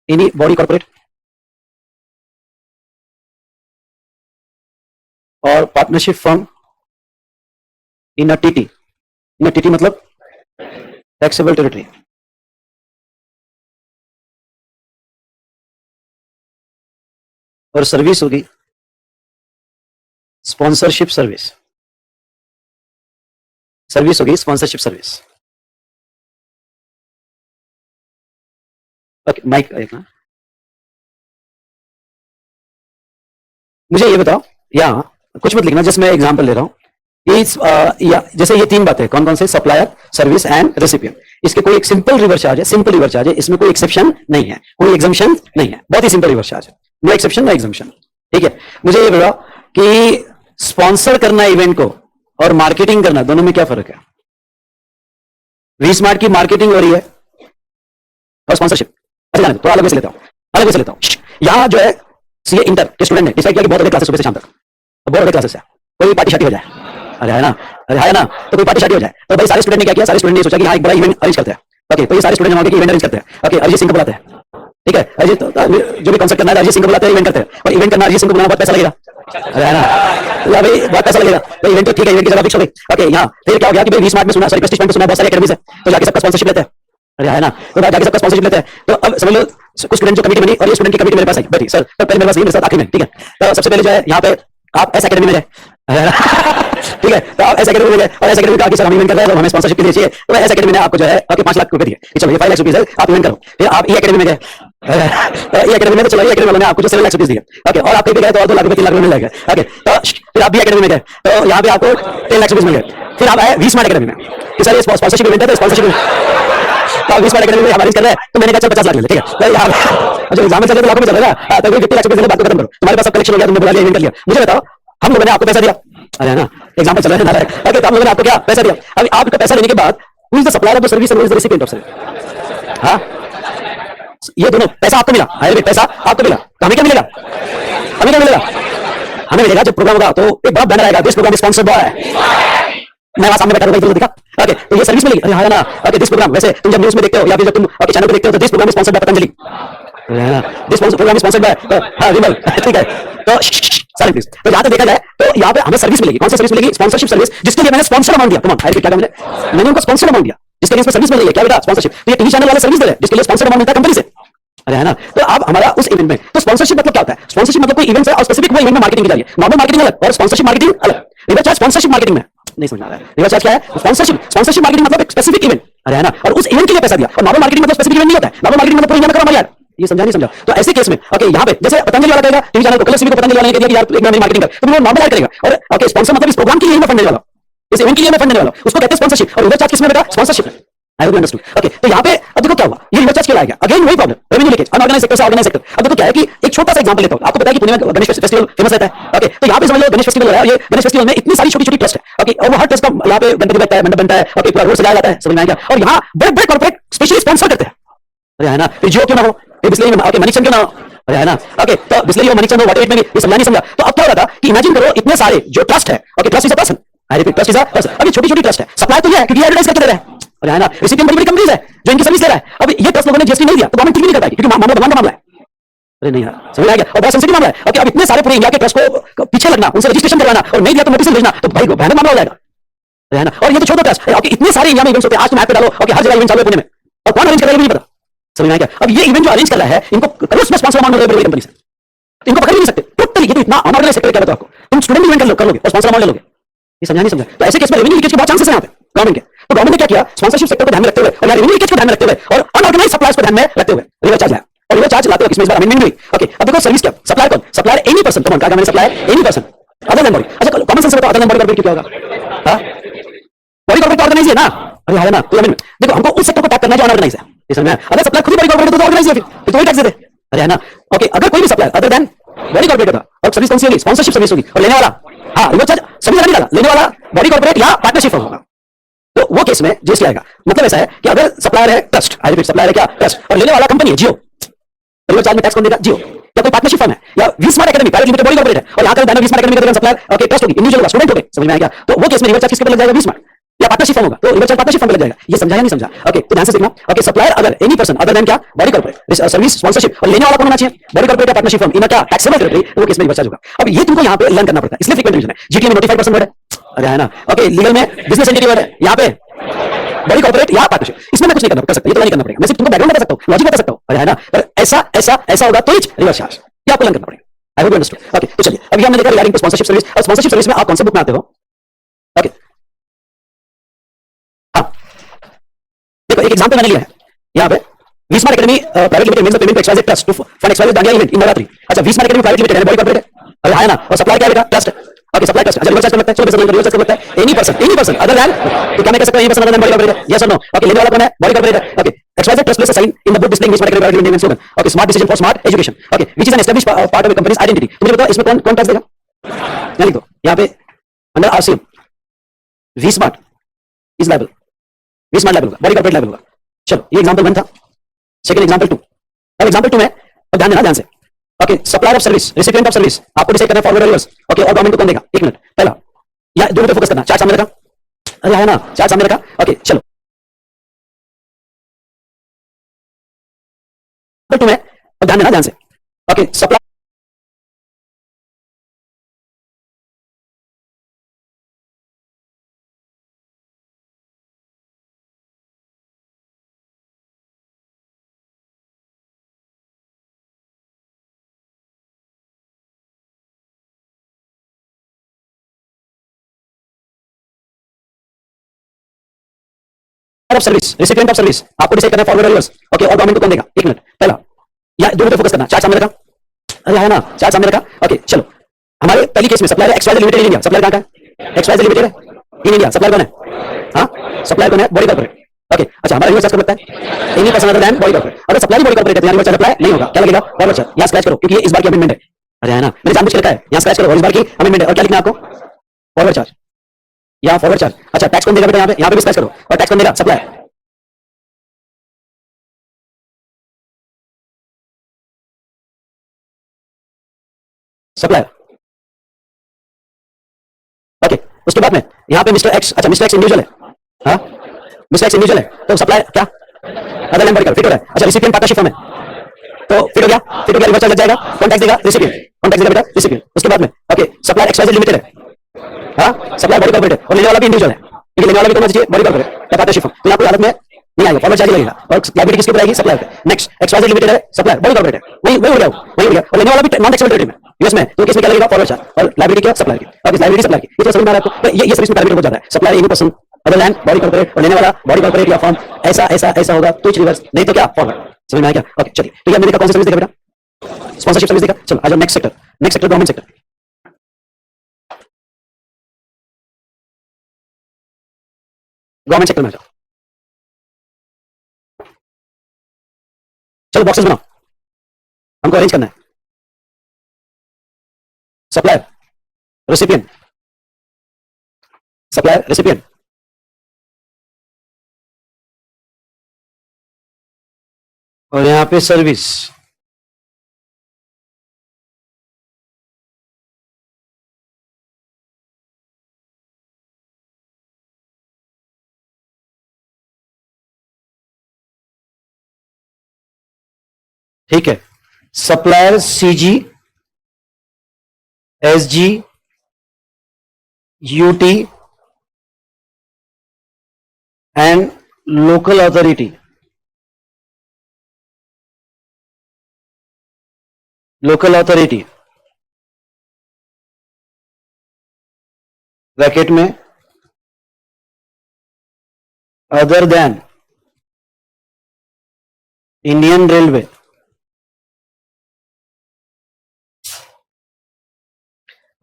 any body corporate और partnership firm in a TT. In a TT मतलब taxable territory. और service होगी sponsorship service. Service होगी sponsorship service. Okay, mike देखना. मुझे ये बताओ, यहाँ कुछ मत लिखना, जस्ट मैं एग्जांपल ले रहा हूं. जैसे ये 3 बातें कौन कौन से? Supplier, service and recipient. इसके कोई एक सिंपल रिवर्स चार्ज है, सिंपल रिवर्स चार्ज है, इसमें कोई एक्सेप्शन नहीं है, कोई एग्जम्पशन नहीं है, बहुत ही सिंपल रिवर्स चार्ज है. No exception no exemption. ठीक है, मुझे ये बताओ कि स्पॉन्सर करना इवेंट को और मार्केटिंग करना, दोनों में क्या फर्क है? वीस्मार्ट की मार्केटिंग हो रही है और स्पॉन्सरशिप. अच्छा, तो अलग से लेता हूं, अलग से लेता हूं. यहां जो है सीए इंटर के स्टूडेंट ने डिसाइड किया कि बहुत अधिक क्लासेस सुबह से शाम तक, बहुत अधिक क्लासेस है. कोई पार्टी शार्टी हो जाए, अरे है ना, अरे है ना, तो कोई पार्टी शार्टी हो जाए, तो भाई सारे स्टूडेंट ने क्या किया, सारे स्टूडेंट ने सोचा कि हाँ एक बड़ा इवेंट अरेंज करते हैं। ओके, तो ये सारे स्टूडेंट जमा के इवेंट अरेंज करते हैं। ओके, अरिजीत सिंह को बुलाते हैं, ठीक है, अरिजीत जो भी कॉन्सर्ट करना है अरिजीत सिंह को बुलाते हैं, इवेंट करते हैं, और इवेंट करना अरिजीत सिंह को बुलाना बहुत पैसा लगेगा, अरे है ना, तो भाई बहुत पैसा लगेगा, तो इवेंट तो ठीक है, इवेंट की जगह फिक्स हो गई। ओके, यहाँ फिर क्या हो गया कि भाई वी-स्मार्ट में सुना, सॉरी प्रेस्टीज में सुना बहुत सारे एकेडमीज है, तो जाके सबका स्पॉन्सरशिप लेते हैं, अरे है ना, तो जाके सबका स्पॉन्सरशिप लेते हैं। तो अब समझ लो कुछ स्टूडेंट जो कमेटी बनी और ये स्टूडेंट की कमेटी मेरे पास आई बैठी, सर तो पहले मेरे पास ये मेरे साथ आखिरी में, ठीक है, तो सबसे पहले जो है यहाँ पे आप एस एकेडमी में जाए, ठीक है, तो आप एस एकेडमी में गए और एस एकेडमी का सर हम इवेंट कर रहे हैं, हमें स्पॉन्सरशिप के लिए चाहिए, तो एस एकेडमी ने आपको जो है ओके 5 लाख रुपए दिए कि चलो ये 5 लाख रुपीस है, आप इवेंट करो। फिर आप ई एकेडमी में गए, ई एकेडमी में तो चलो ई एकेडमी वालों ने आपको जो 7 लाख रुपीस दिए, ओके, और आप कहीं भी गए तो 2 लाख रुपए 3 लाख रुपए मिल जाएगा। ओके, तो फिर आप बी एकेडमी में गए तो यहाँ पे आपको 10 लाख रुपीस मिल गए। फिर आप आए वी-स्मार्ट एकेडमी में कि सर ये स्पॉन्सरशिप इवेंट है, तो स्पॉन्सरशिप तो वी-स्मार्ट एकेडमी में हमारे कर रहे हैं, तो मैंने कहा चल 50 लाख ले ले, ठीक है, तो यार जो एग्जाम में चल रहा है तो लाखों में चल रहा है, तो 50 लाख रुपए से बात खत्म करो, तुम्हारे पास सब कलेक्शन हो गया, तुमने बुला लिया, इवेंट कर लिया, मुझे बताओ हम लोगों ने आपको पैसा दिया, अरे ना एग्जाम्पल चल रहा है, ओके, तो हम लोगों ने आपको क्या पैसा दिया, अभी आपको पैसा देने के बाद who is the supplier of the service and who is the recipient of service, हाँ ये दोनों पैसा आपको मिला, अरे पैसा आपको मिला, तो हमें क्या मिलेगा, हमें क्या मिलेगा, हमें मिलेगा जब प्रोग्राम होगा तो एक बड़ा बैनर आएगा, दिस प्रोग्राम स्पॉन्सर्ड बाय, मैं वहां सामने बैठा हुआ दिखा, ओके, तो ये सर्विस मिलेगी, अरे हाँ ना, ओके, दिस प्रोग्राम, वैसे तुम जब न्यूज़ में देखते हो या फिर जब तुम ओके चैनल पे देखते हो तो this program sponsored by Patanjali, है ना, दिस प्रोग्राम स्पॉन्सर्ड बाय हां विमल, ठीक है, तो सारे प्लीज, तो यहां पे देखा जाए तो यहां पे हमें सर्विस मिलेगी, कौन सी सर्विस मिलेगी, स्पॉन्सरशिप सर्विस, जिसके लिए मैंने स्पॉन्सर अमाउंट दिया, कम ऑन, क्या मैंने उनको स्पॉन्सर अमाउंट दिया, जिसके लिए सर्विस मिल रही है, क्या बेटा स्पॉन्सरशिप, तो ये टीवी चैनल वाले सर्विस दे रहे हैं जिसके लिए स्पॉन्सर अमाउंट मिलता है कंपनी से, अरे है ना, तो अब हमारा उस इवेंट में तो स्पॉन्सरशिप मतलब क्या होता है, स्पॉन्सरशिप मतलब कोई इवेंट है और स्पेसिफिक वो इवेंट में मार्केटिंग की जा रही है, नॉर्मल मार्केटिंग अलग और स्पॉन्सरशिप मार्केटिंग अलग, रिवर्स चार्ज स्पॉन्सरशिप मार्केटिंग में नहीं समझ आ रहा है, रिवर्स चार्ज क्या है, स्पॉन्सरशिप मार्केटिंग मतलब एक स्पेसिफिक इवेंट, अरे है ना, और उस इवेंट के लिए पैसा दिया, और नॉर्मल मार्केटिंग मतलब स्पेसिफिक इवेंट नहीं होता है, नॉर्मल मार्केटिंग मतलब पूरी इवेंट करो हमारे यार, ये समझा नहीं समझा, तो ऐसे केस में ओके यहाँ पे जैसे पतंजलि वाला कहेगा टीवी चैनल को, कलर्स भी को पतंजलि वाला ने कह दिया कि यार एक मेरी मार्केटिंग कर, तो वो नॉर्मल ऐड करेगा, और ओके स्पॉन्सर मतलब इस प्रोग्राम के लिए मैं फंड देने वाला, इस इवेंट के लिए मैं फंड देने वाला, उसको कहते हैं स्पॉन्सरशिप, और रिवर्स चार्ज किसमें बेटा, स्पॉन्सरशिप है, आई होप यू अंडरस्टूड, ओके, तो यहाँ पे अब देखो क्या हुआ, ये रिवर्स चार्ज क्यों लाया गया, अगेन वही problem, revenue leakage, unorganised sector से ऑर्गेनाइज्ड सेक्टर। अब देखो क्या है कि एक छोटा सा एग्जांपल लेता हूं, आपको पता है कि पुणे में गणेश फेस्टिवल फेमस रहता है, ओके, तो यहाँ पे समझ लो गणेश फेस्टिवल हो रहा है, और ये गणेश फेस्टिवल में इतनी सारी छोटी छोटी ट्रस्ट है, ओके, और वो हर ट्रस्ट का यहाँ पे गणपति बैठता है, मंडप बनता है, ओके, पूरा रोड सजाया जाता है, समझ में आ गया, और यहाँ बड़े बड़े कॉर्पोरेट स्पेशली स्पॉन्सर करते हैं, अरे है ना, फिर जियो क्यों ना हो, फिर बिस्लेरी में, ओके, मनीचंद क्यों ना हो, अरे है ना, ओके, तो बिस्लेरी और मनीचंद वाटर में भी ये समझा नहीं समझा, तो अब क्या हो रहा था कि इमेजिन करो इतने सारे जो ट्रस्ट है, okay, trust is a person, I repeat trust is a person, अभी छोटी छोटी ट्रस्ट है, सप्लाई तो ये है क्योंकि एडवर्टाइज करके दे रहा है, अरे है ना, रिसिपिएंट बड़ी बड़ी कंपनीज है जो इनकी सर्विस ले रहा है, अब ये ट्रस्ट लोगों ने जीएसटी नहीं दिया तो गवर्नमेंट ठीक नहीं कर पाएगी क्योंकि मामला भगवान का मामला है, अरे नहीं यार समझ आ गया, और बहुत सेंसिटिव मामला है, ओके, अब इतने सारे पूरे इंडिया के ट्रस्ट को पीछे लगना, उनसे रजिस्ट्रेशन करवाना और नहीं दिया तो नोटिस भेजना, तो भाई भयानक मामला हो जाएगा, अरे है ना, और ये तो छोड़ो ट्रस्ट, ओके, इतने सारे इंडिया में इवेंट्स होते हैं, आज तुम ऐप पे डालो, ओके, हर जगह इवेंट चालू है पुणे में, और कौन अरेंज कर रहा है ये नहीं पता, समझ में आ गया, अब ये इवेंट जो अरेंज कर रहा है इनको करो उसमें स्पॉन्सर अमाउंट मिल रही है कंपनी से, इनको पकड़ नहीं सकते टोटली, ये तो इतना अनऑर्गेनाइज्ड सेक्टर क्या बताओ आपको, तुम स्टूडेंट इवेंट कर लोगे और स्पॉन्सर अमाउंट ले लोगे, ये समझा नहीं समझा, तो ऐसे केस में रेवेन्यू लीकेज के बहुत चांसेस हैं यहाँ पे गवर्नमेंट के, तो गवर्नमेंट ने क्या किया, स्पॉन्सरशिप सेक्टर को ध्यान में रखते हुए और यहाँ रेवेन्यू लीकेज को ध्यान में रखते हुए और अनऑर्गेनाइज्ड सप्लायर्स को ध्यान में रखते हुए रिवर्स चार्ज लाया, और रिवर्स चार्ज लाते हुए किसमें इस बार अमेंडमेंट हुई, ओके, अब देखो सर्विस क्या, सप्लायर कौन, सप्लायर एनी पर्सन, कौन कहा मैंने, supplier any person other than body, अच्छा कॉमन सेंस बताओ, अदर देन बॉडी कॉर्पोरेट क्या होगा, हां बॉडी कॉर्पोरेट ऑर्गेनाइज है ना, अरे है ना, तो अमेंडमेंट देखो हमको उस सेक्टर को टैप करना है जो अनऑर्गेनाइज है, ये समझ में, अगर सप्लायर खुद ही बॉडी कॉर्पोरेट तो ऑर्गेनाइज है, फिर तो वही टैक्स दे दे, अरे है ना, ओके, अगर कोई भी supplier other than body corporate होगा और सर्विस कौन सी होगी, स्पॉन्सरशिप सर्विस होगी, और लेने वाला हाँ रिवर्स चार्ज सभी जगह नहीं डाला, लेने वाला बॉडी कॉर्पोरेट या पार्टनरशिप होगा, तो वो केस में जीएसटी आएगा, मतलब ऐसा है कि अगर सप्लायर है ट्रस्ट, आई रिपीट सप्लायर है क्या ट्रस्ट, और लेने वाला कंपनी है जियो, रिवर्स चार्ज में टैक्स कौन देगा, जियो, या कोई पार्टनरशिप फर्म है या we-smart Academy private limited body corporate है और यहाँ का बैनर वी-स्मार्ट एकेडमी का सप्लायर, ओके, ट्रस्ट होगी, इंडिविजुअल होगा, स्टूडेंट होगा, समझ में आ गया, तो वो केस में रिवर्स चार्ज किसके पे लग जाएगा, वी-स्मार्ट या पार्टनरशिप फर्म होगा, तो रिवर्स चार्ज पार्टनरशिप फर्म पे लग जाएगा, ये समझा या नहीं समझा, ओके, तो ध्यान से देखना, ओके, सप्लायर अगर एनी पर्सन अदर देन क्या बॉडी कॉर्पोरेट सर्विस स्पॉन्सरशिप, और लेने वाला कौन होना चाहिए, बॉडी कॉर्पोरेट या पार्टनरशिप फर्म, इनका क्या टैक्सेबल टेरिटरी, वो केस में रिवर्स चार्ज होगा, अब ये तुमको यहाँ पे लर्न करना पड़ता है, इसलिए फ्रीक्वेंट रिवीजन है, जीटीए में नोटिफाइड पर्सन वर्ड है, अरे है ना, ओके, लीगल में बिजनेस एंटिटी वर्ड है, यहाँ पे बॉडी कॉर्पोरेट या पार्टनरशिप, इसमें मैं कुछ नहीं कर सकता, ये तो नहीं करना पड़ेगा, मैं सिर्फ तुमको बैकग्राउंड बता सकता हूँ, लॉजिक बता सकता हूँ, अरे है ना, पर ऐसा ऐसा ऐसा होगा तो ही रिवर्स चार्ज, ये आपको लर्न करना पड़ेगा, आई होप यू अंडरस्टूड, ओके, तो चलिए अभी हमने देखा रिगार्डिंग स्पॉन्सरशिप सर्विस, और स्पॉन्सरशिप सर्विस में आप कौन से बुक में आते हो, ओके, हाँ देखो एक एग्जांपल मैंने लिया है यहाँ पे, V Smart Academy private limited makes the payment to XYZ trust to fund XYZ dandiya event in Navratri, अच्छा वी-स्मार्ट एकेडमी प्राइवेट लिमिटेड है, बॉडी कॉर्पोरेट है, अरे है ना, और सप्लाई क्या है, ट्रस्ट, ओके, सप्लाई ट्रस्ट, अच्छा रिवर्स चार्ज लगता है, चलो रिवर्स चार्ज लगता है, एनी पर्सन अदर देन, तो क्या मैं कह सकता हूं any person other than body corporate, yes और नो, ओके, लेने वाला कौन है, बॉडी कॉर्पोरेट है, okay, XYZ trust place a sign in the book displaying V Smart Academy private limited slogan, okay, smart decision for smart education, okay, which is an established part of the company's identity, तो मुझे बताओ इसमें कौन कौन tax देगा, मैं लिख दो यहाँ पे under RCM we-smart is liable, we-smart liable होगा, बॉडी कॉर्पोरेट लायबल होगा, चलो ये एग्जांपल 1 था, सेकंड एग्जांपल 2, अब एग्जांपल 2 में ध्यान देना ध्यान से, okay, supplier of service, recipient of service, आपको डिसाइड करना है फॉरवर्ड और रिवर्स, ओके, और गवर्नमेंट को कौन देगा, 1 मिनट, पहला या दोनों पे फोकस करना, चार्ट सामने रखा, अरे है ना, चार्ट सामने रखा, ओके चलो तुम्हें ध्यान देना, ध्यान से, okay supply of service, recipient of service, आपको डिसाइड करना है फॉरवर्ड रिवर्स, ओके, और गवर्नमेंट को कौन देगा, एक मिनट, पहला या दोनों पे फोकस करना, चार्ट सामने रखा, अरे है ना, चार्ट सामने रखा, ओके चलो हमारे पहली केस में supplier XYZ limited in India, supplier कहां का है, एक्सवाइजेड लिमिटेड है इन इंडिया, सप्लायर कौन है, हाँ सप्लायर कौन है, बॉडी कॉर्पोरेट, ओके अच्छा हमारा रिवर्स चार्ज कब लगता है, any person other than body corporate, अगर सप्लाई बॉडी कॉर्पोरेट है तो यहां रिवर्स चार्ज अप्लाई नहीं होगा, क्या लगेगा फॉरवर्ड चार्ज, यहां स्क्रैच करो क्योंकि ये इस बार की अमेंडमेंट है, अरे है ना, मैंने जानबूझ के लिखा है, यहां स्क्रैच करो और इस बार की अमेंडमेंट है, और क्या लिखना है आपको, फॉरवर्ड चार्ज, यहां फॉरवर्ड चार्ज, अच्छा टैक्स कौन देगा बेटा, यहां पे भी स्क्रैच करो, और टैक्स कौन देगा, सप्लायर, सप्लायर, ओके उसके बाद में यहाँ पे मिस्टर एक्स, अच्छा मिस्टर एक्स इंडिविजुअल है, हाँ मिस्टर एक्स इंडिविजुअल है तो सप्लाई क्या अदर लैंड फिट हो रहा है, अच्छा रिसिपिएंट पार्टनरशिप फॉर्म है तो फिट हो गया, फिट हो गया, रिवर्स चार्ज लग जाएगा, कौन टैक्स देगा, रिसिपिएंट, कौन टैक्स देगा बेटा, रिसिपिएंट, उसके बाद में ओके सप्लायर एक्सवाइजेड लिमिटेड है, हाँ सप्लायर बॉडी कॉर्पोरेट है और लेने वाला भी इंडिविजुअल है, क्योंकि लेने वाला भी करना चाहिए बॉडी कॉर्पोरेट पार्टनरशिप फॉर्म, तो आपको आदत में नहीं आएगा, फॉरवर्ड चार्ज लगेगा और लाइबिलिटी किसके ऊपर आएगी, सप्लायर पे, नेक्स्ट एक्सवाइजेड लिमिटेड है, सप्लायर बॉडी कॉर्पोरेट है, वही वही हो गया, वही हो गया, और लेने वाला भी नॉन टैक्सेबल में यूएस में, तो किसमें क्या लगेगा, फॉरवर्ड चार्ज और लाइबिलिटी क्या, सप्लायर की, और इस लाइबिलिटी सप्लायर की, ये तो समझ में आ रहा है आपको, ये सर्विस में पैरामीटर हो जाता है, supplier any person other land body corporate और लेने वाला बॉडी कॉर्पोरेट या फॉर्म, ऐसा ऐसा ऐसा होगा तो रिवर्स, नहीं तो क्या फॉरवर्ड, समझ में आया क्या, ओके चलिए तो ये हमने देखा कौन सा सर्विस देखा बेटा, स्पॉन्सरशिप सर्विस देखा, चलो आ जाओ next sector, next sector government sector, government sector में आ जाओ, चलो बॉक्सेस बनाओ, हमको अरेंज करना है, सप्लायर रेसिपिएंट, सप्लायर रेसिपिएंट, और यहां पे सर्विस, ठीक है, supplier CG, SG, UT and local authority, local authority bracket में other than Indian railway,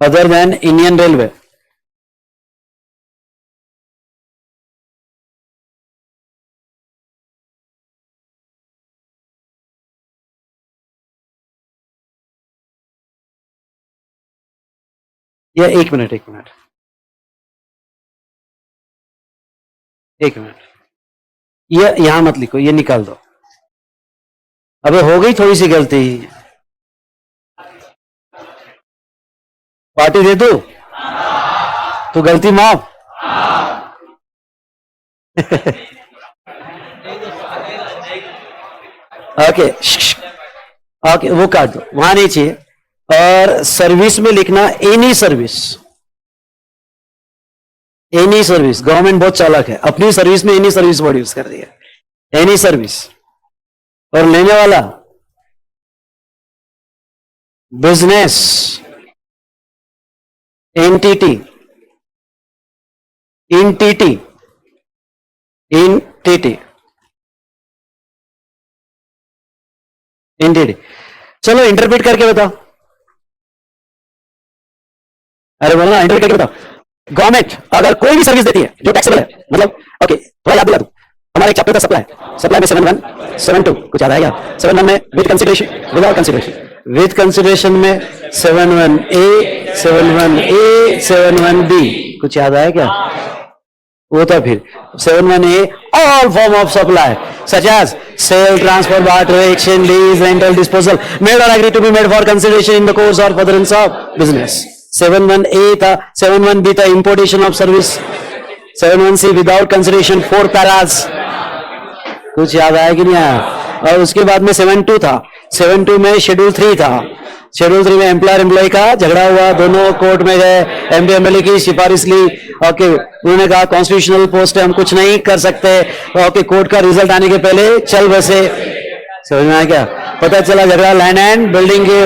other than Indian railway, या एक मिनट एक मिनट एक मिनट, ये यहां मत लिखो, ये निकाल दो, अबे हो गई थोड़ी सी गलती, पार्टी दे दू तो गलती माफ, ओके ओके वो काट दो, वहां नहीं चाहिए, और सर्विस में लिखना any service, any service, government बहुत चालाक है, अपनी सर्विस में एनी सर्विस वर्ड यूज कर दिया, एनी सर्विस, और लेने वाला business entity, entity, entity, entity, चलो इंटरप्रेट करके बताओ, अरे बोलो ना इंटरप्रेट करके बताओ, गवर्नमेंट अगर कोई भी सर्विस देती है जो टैक्सेबल है, मतलब ओके थोड़ा याद दिला दूं, हमारा एक चैप्टर था सप्लाई, सप्लाई में 7.1 7.2 कुछ याद आएगा, 7.1 में with consideration, without consideration, with consideration में 7.1a 7.1a 7.1b कुछ याद आया क्या, वो था फिर 7.1a all form of supply such as sale, transfer, barter, exchange, lease, rental, disposal made or agreed to be made for consideration in the course or furtherance of business. 71A था, 71B था importation of service, 71C without consideration 4 paras, कुछ याद आया कि नहीं आया? और उसके बाद में 72 था, 72 में शेड्यूल 3 था, शेड्यूल 3 में एम्प्लॉयर एम्प्लॉय का झगड़ा हुआ, दोनों कोर्ट में गए, एमपी एमएलए की सिफारिश ली, ओके उन्होंने कहा कॉन्स्टिट्यूशनल पोस्ट है हम कुछ नहीं कर सकते, ओके कोर्ट का रिजल्ट आने के पहले चल बसे। समझ में आया क्या? पता चला झगड़ा लैंड एंड बिल्डिंग की,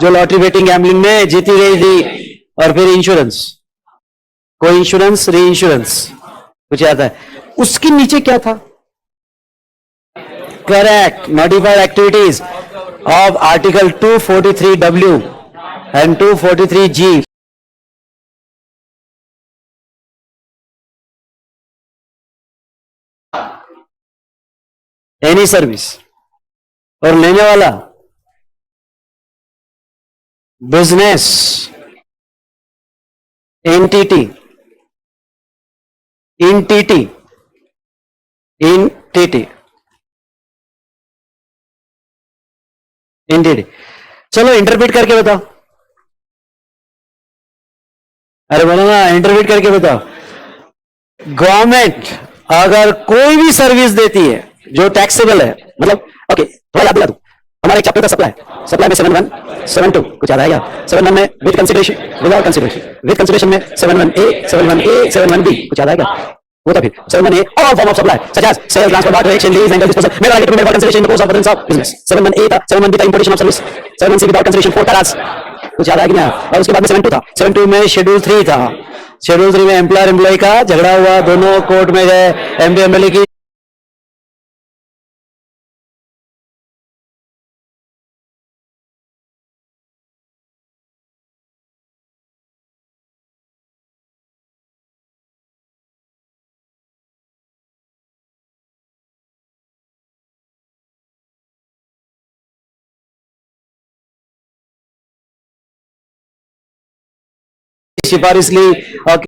जो लॉटरी बेटिंग गैम्बलिंग में जीती गई थी। और फिर इंश्योरेंस, कोई इंश्योरेंस री इंश्योरेंस, कुछ आता है? उसके नीचे क्या था? Correct, notified activities of article 243W and 243G। Any service, और लेने वाला business entity, entity, entity, entity. चलो इंटरप्रेट करके बताओ। अरे बोलो ना, इंटरप्रेट करके बताओ। गवर्नमेंट अगर कोई भी सर्विस देती है जो टैक्सेबल है, मतलब ओके थोड़ा याद दिला दूं, हमारा एक चैप्टर था सप्लाई, सप्लाई में 71, 72 कुछ याद आएगा? 71 में with consideration, without consideration, with consideration में 71A, 71A, 71B कुछ याद आएगा? वो था फिर 71A all form of supply such as sale, transfer, barter, exchange, lease, rental, disposal, मेरा right to make consideration in the course of business of business. 71A था, 71B था importation of service, 71C without consideration 4 paras, कुछ याद आया कि नहीं? और उसके बाद में 72 था, 72 में शेड्यूल 3 था, शेड्यूल 3 में एम्प्लॉयर एम्प्लॉय का झगड़ा हुआ, दोनों कोर्ट में गए, एमपी एमएलए की सिफारिश ली, और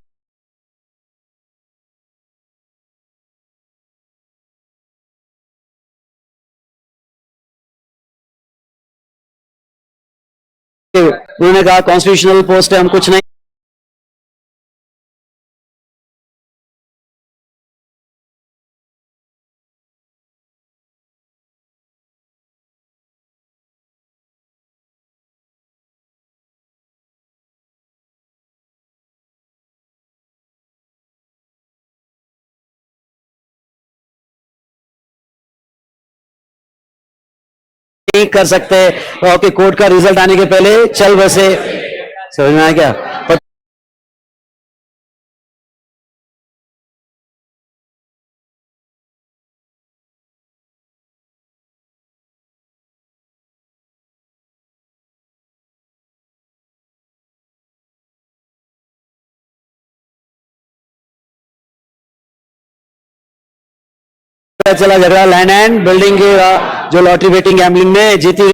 उन्होंने कहा कॉन्स्टिट्यूशनल पोस्ट है हम कुछ नहीं कर सकते, ओके कोर्ट का रिजल्ट आने के पहले चल बसे। समझ में आया क्या? पता चला झगड़ा लैंड एंड बिल्डिंग की, जो लॉटरी बेटिंग गैम्बलिंग में जीती थी।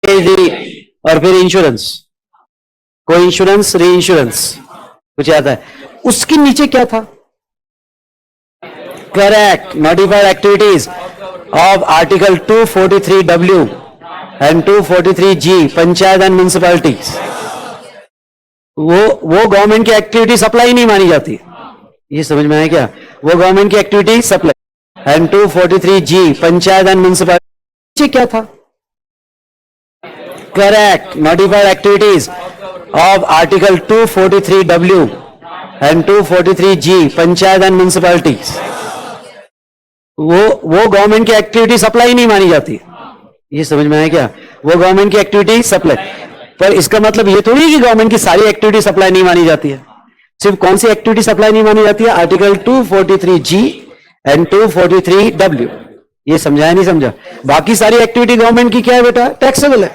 और फिर इंश्योरेंस, कोई इंश्योरेंस री इंश्योरेंस, कुछ आता है? उसके नीचे क्या था? Correct, notified activities of article 243W and 243G, panchayat and municipalities. वो गवर्नमेंट की एक्टिविटी सप्लाई नहीं मानी जाती, ये समझ में आया क्या? वो गवर्नमेंट की activity supply. And 243G, panchayat and municipality क्या था? Correct, notified activities of article 243W and 243G, panchayat and municipalities. वो गवर्नमेंट की एक्टिविटी सप्लाई नहीं मानी जाती, ये समझ में आया क्या? वो गवर्नमेंट की एक्टिविटी सप्लाई, पर इसका मतलब ये थोड़ी कि गवर्नमेंट की सारी एक्टिविटी सप्लाई नहीं मानी जाती है। सिर्फ कौन सी एक्टिविटी सप्लाई नहीं मानी जाती है? Article 243G and 243W। ये समझाया नहीं समझा? बाकी सारी एक्टिविटी गवर्नमेंट की क्या है बेटा? टैक्सेबल है।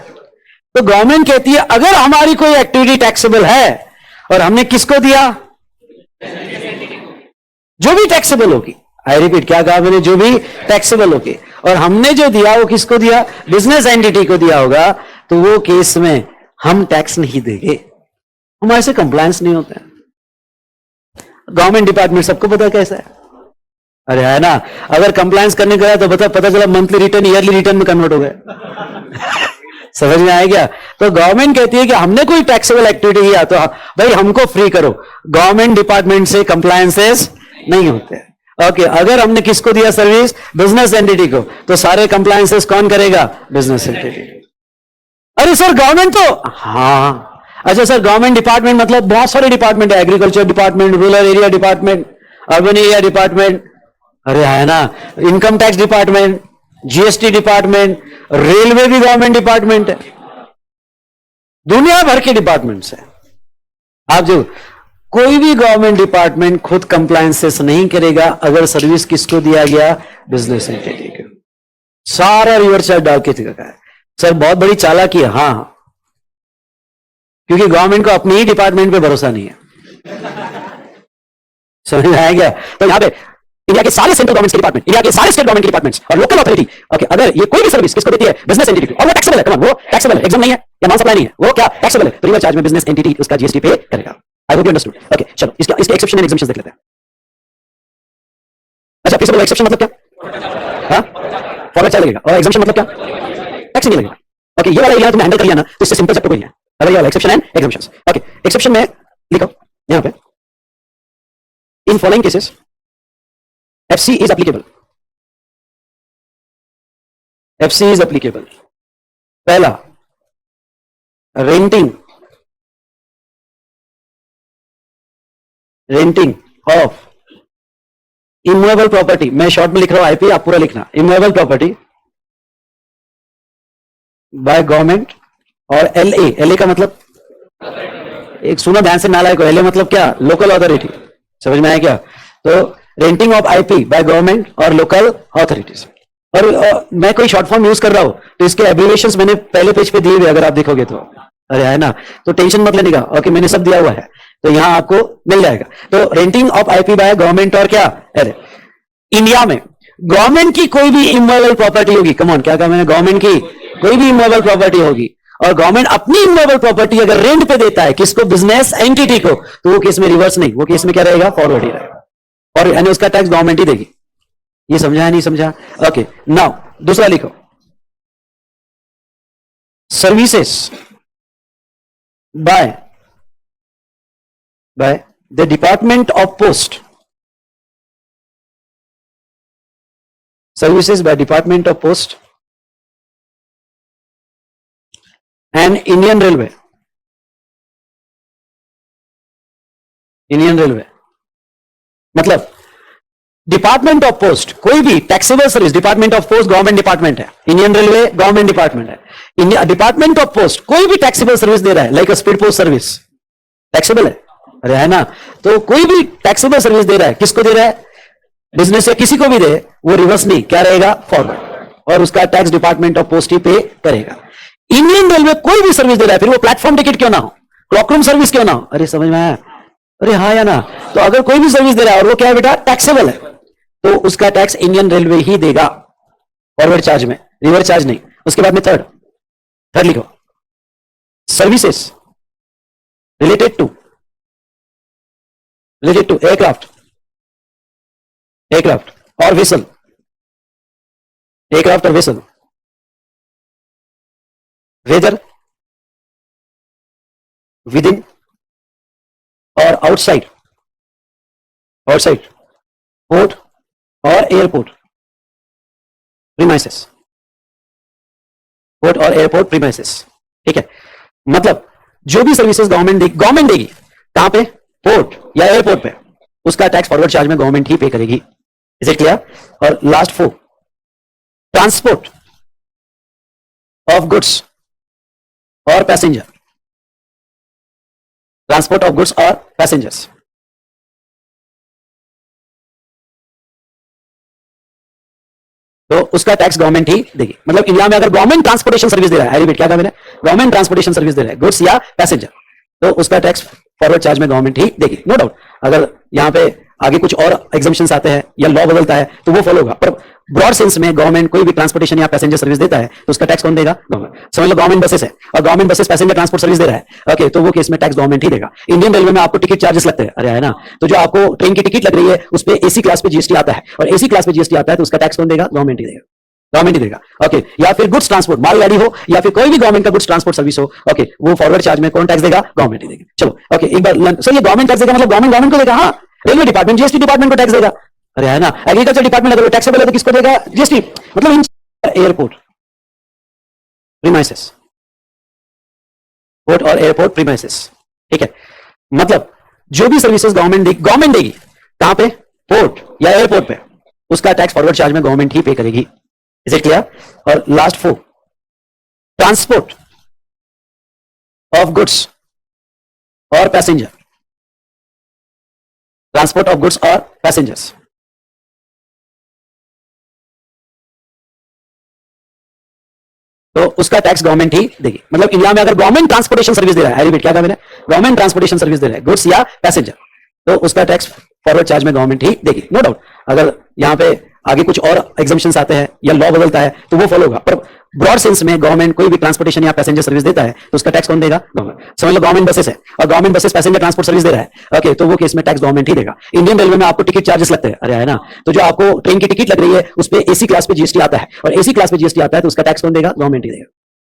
तो गवर्नमेंट कहती है अगर हमारी कोई एक्टिविटी टैक्सेबल है और हमने किसको दिया? जो भी टैक्सेबल होगी, आई रिपीट, क्या कहा मैंने? जो भी टैक्सेबल होगी, और हमने जो दिया वो किसको दिया? बिजनेस एंटिटी को दिया होगा, तो वो केस में हम टैक्स नहीं देंगे, हमारे से कंप्लायंस नहीं होता है। गवर्नमेंट डिपार्टमेंट सबको पता कैसा है, अरे है ना? अगर कंप्लायंस करने गया तो पता चला मंथली रिटर्न ईयरली रिटर्न में कन्वर्ट हो गया। समझ में आया क्या? तो गवर्नमेंट कहती है कि हमने कोई टैक्सेबल एक्टिविटी किया तो भाई हमको फ्री करो, गवर्नमेंट डिपार्टमेंट से कंप्लायंसेस नहीं होते। ओके, अगर हमने किसको दिया सर्विस? बिजनेस एंटिटी को, तो सारे कंप्लायंसेस कौन करेगा? Business entity. अरे सर गवर्नमेंट तो, हाँ अच्छा सर, गवर्नमेंट डिपार्टमेंट मतलब बहुत सारे डिपार्टमेंट है, agriculture department, rural area department, urban area department, अरे है ना, income tax department, GST department, railway भी गवर्नमेंट डिपार्टमेंट है, दुनिया भर के डिपार्टमेंट्स है। आप जो कोई भी गवर्नमेंट डिपार्टमेंट खुद कंप्लायंसेस नहीं करेगा अगर सर्विस किसको दिया गया? बिजनेस एंटिटी को। सारा रिवर्स चार्ज डाल के रखा है। सर बहुत बड़ी चालाकी है, हाँ, क्योंकि गवर्नमेंट को अपने ही डिपार्टमेंट पे भरोसा नहीं है। समझ में आया क्या? तो यहां पे इंडिया के सारे सेंट्रल गवर्नमेंट के डिपार्टमेंट, इंडिया के सारे स्टेट गवर्नमेंट के डिपार्टमेंट्स और लोकल अथॉरिटी, ओके, अगर ये कोई भी सर्विस किसको देती है? बिजनेस एंटिटी, और वो टैक्सेबल है, कमान, वो टैक्सेबल है, एग्जाम नहीं है या नॉन सप्लाई नहीं है, वो क्या टैक्सेबल है, तो रिवर्स चार्ज में बिजनेस एंटिटी उसका जीएसटी पे करेगा। आई होप यू अंडरस्टूड। ओके, चलो इसके एक्सेप्शन एंड एग्जम्पशंस देख लेते हैं। अच्छा, फिर से बोलो, एक्सेप्शन मतलब क्या? हाँ, फॉरवर्ड चार्ज लगेगा, और एग्जम्पशन मतलब क्या? टैक्स नहीं लगेगा। ओके, ये वाला एरिया तुमने हैंडल कर लिया ना, तो इससे सिंपल चैप्टर कोई नहीं है। अगर ये वाला exception and exemptions, okay, exception में लिखो यहां पे, in following cases FC is applicable. FC is applicable. पहला, रेंटिंग ऑफ इमूवेबल प्रॉपर्टी, मैं शॉर्ट में लिख रहा हूं आईपी, आप पूरा लिखना, इमूवेबल प्रॉपर्टी बाय गवर्नमेंट, और LA का मतलब, एक सुनो ध्यान से नालायक, LA मतलब क्या? Local authority. समझ में आया क्या? तो renting of IP by government और लोकल अथॉरिटीज। और मैं कोई शॉर्ट फॉर्म यूज कर रहा हूं तो इसके एब्रिविएशंस मैंने पहले पेज पे दिए हुए, अगर आप देखोगे तो, अरे है ना, तो टेंशन मत लेने का, ओके, मैंने सब दिया हुआ है, तो यहां आपको मिल जाएगा। तो renting of IP by government और क्या? अरे इंडिया में गवर्नमेंट की कोई भी इमूवेबल प्रॉपर्टी होगी, कमॉन, क्या कहा मैंने? गवर्नमेंट की कोई भी इमूवेबल प्रॉपर्टी होगी, और गवर्नमेंट अपनी इमूवेबल प्रॉपर्टी अगर रेंट पे देता है किसको? बिजनेस एंटिटी को, तो वो केस में रिवर्स नहीं, वो केस में क्या रहेगा? फॉरवर्ड ही रहेगा, और यानी उसका टैक्स गवर्नमेंट ही देगी। ये समझा है नहीं समझा? ओके, नाउ दूसरा लिखो, services by the department of post, services by department of post and Indian railway, Indian railway मतलब डिपार्टमेंट ऑफ पोस्ट, कोई भी taxable service, department of post government department है, इंडियन रेलवे गवर्नमेंट डिपार्टमेंट है, India department of post कोई भी taxable service दे रहा है, like speed post service, taxable है, अरे है ना, तो कोई भी टैक्सेबल सर्विस दे रहा है, किसको दे रहा है? बिजनेस या किसी को भी दे, वो रिवर्स नहीं, क्या रहेगा? फॉरवर्ड, और उसका टैक्स डिपार्टमेंट ऑफ पोस्ट ही पे करेगा। इंडियन रेलवे कोई भी सर्विस दे रहा है, फिर वो प्लेटफॉर्म टिकट क्यों ना हो, क्लॉक रूम सर्विस क्यों ना हो, अरे समझ में आया? अरे हाँ या ना? तो अगर कोई भी सर्विस दे रहा है और वो क्या है बेटा? टैक्सेबल है, तो उसका टैक्स इंडियन रेलवे ही देगा, फॉरवर्ड चार्ज में, रिवर्स चार्ज नहीं। उसके बाद में थर्ड लिखो, सर्विसेज रिलेटेड टू एयरक्राफ्ट और वेसल, एयरक्राफ्ट और वेसल, वेदर विद इन और आउटसाइड पोर्ट और एयरपोर्ट प्रीमाइसेस, पोर्ट और एयरपोर्ट प्रीमाइसेस, ठीक है? मतलब जो भी सर्विसेज गवर्नमेंट देगी, कहां पे? पोर्ट या एयरपोर्ट पे, उसका टैक्स फॉरवर्ड चार्ज में गवर्नमेंट ही पे करेगी। Is it clear? और लास्ट 4, ट्रांसपोर्ट ऑफ गुड्स और पैसेंजर, ट्रांसपोर्ट ऑफ गुड्स और पैसेंजर्स, तो उसका टैक्स गवर्नमेंट ही देगी। मतलब इंडिया में अगर गवर्नमेंट ट्रांसपोर्टेशन सर्विस दे रहा है, आई रिपीट, क्या था मैंने, गवर्नमेंट ट्रांसपोर्टेशन सर्विस दे रहा है, गुड्स या पैसेंजर, तो उसका टैक्स फॉरवर्ड चार्ज में गवर्नमेंट ही देगी, नो डाउट। अगर यहाँ पे आगे कुछ और एग्जाम्पशंस आते हैं या लॉ बदलता है तो वो फॉलो होगा, पर ब्रॉड सेंस में गवर्नमेंट कोई भी ट्रांसपोर्टेशन या पैसेंजर सर्विस देता है तो उसका टैक्स कौन देगा? गवर्नमेंट। समझ लो गवर्नमेंट बसेस है और government buses passenger transport service दे रहा है, ओके, तो वो केस में टैक्स गवर्नमेंट ही देगा। इंडियन रेलवे में आपको टिकट चार्जेस लगते हैं, अरे है ना, तो जो आपको ट्रेन की टिकट लग रही है उस पर एसी क्लास पे जीएसटी आता है और एसी क्लास पे जीएसटी आता है तो उसका टैक्स कौन देगा? गवर्नमेंट ही देगा, गवर्नमेंट ही देगा, ओके। या फिर गुड्स ट्रांसपोर्ट, मालगाड़ी हो या फिर कोई भी गवर्नमेंट का गुड्स ट्रांसपोर्ट सर्विस हो, ओके, वो फॉरवर्ड चार्ज में कौन टैक्स देगा? गवर्नमेंट ही देगा। चलो ओके, एक बार सर ये गवर्नमेंट टैक्स देगा मतलब गवर्नमेंट गवर्नमेंट को देगा, हाँ, रेलवे डिपार्टमेंट जीएसटी डिपार्टमेंट को टैक्स देगा, अरे है ना। एग्रीकल्चर डिपार्टमेंट अगर टैक्सेबल है तो किसको देगा? जीएसटी। मतलब एयरपोर्ट प्रीमाइसेस, पोर्ट और एयरपोर्ट प्रीमाइसेस, ठीक है, मतलब जो भी सर्विसेज गवर्नमेंट देगी कहां पे? पोर्ट या एयरपोर्ट पे, उसका टैक्स फॉरवर्ड चार्ज में गवर्नमेंट ही पे करेगी। Is it clear? और लास्ट 4, ट्रांसपोर्ट ऑफ गुड्स और पैसेंजर, ट्रांसपोर्ट ऑफ गुड्स और पैसेंजर्स, तो उसका टैक्स गवर्नमेंट ही देगी। मतलब इंडिया में अगर गवर्नमेंट ट्रांसपोर्टेशन सर्विस दे रहा है, आई रिपीट, क्या था मैंने, गवर्नमेंट ट्रांसपोर्टेशन सर्विस दे रहा है, गुड्स या पैसेंजर, तो उसका टैक्स फॉरवर्ड चार्ज में गवर्नमेंट ही देगी, नो डाउट। अगर यहाँ पे आगे कुछ और एग्जाम्पशंस आते हैं या लॉ बदलता है तो वो फॉलो होगा, पर ब्रॉड सेंस में गवर्नमेंट कोई भी ट्रांसपोर्टेशन या पैसेंजर सर्विस देता है तो उसका टैक्स कौन देगा? गवर्नमेंट। समझ लो गवर्नमेंट बसेस है और government buses passenger transport service दे रहा है, ओके, तो वो केस में टैक्स गवर्नमेंट ही देगा। इंडियन रेलवे में आपको टिकट चार्जेस लगते हैं, अरे है ना, तो जो आपको ट्रेन की टिकट लग रही है उस पर एसी क्लास पे जीएसटी आता है और एसी क्लास पे जीएसटी आता है तो उसका टैक्स कौन देगा? गवर्नमेंट ही देगा,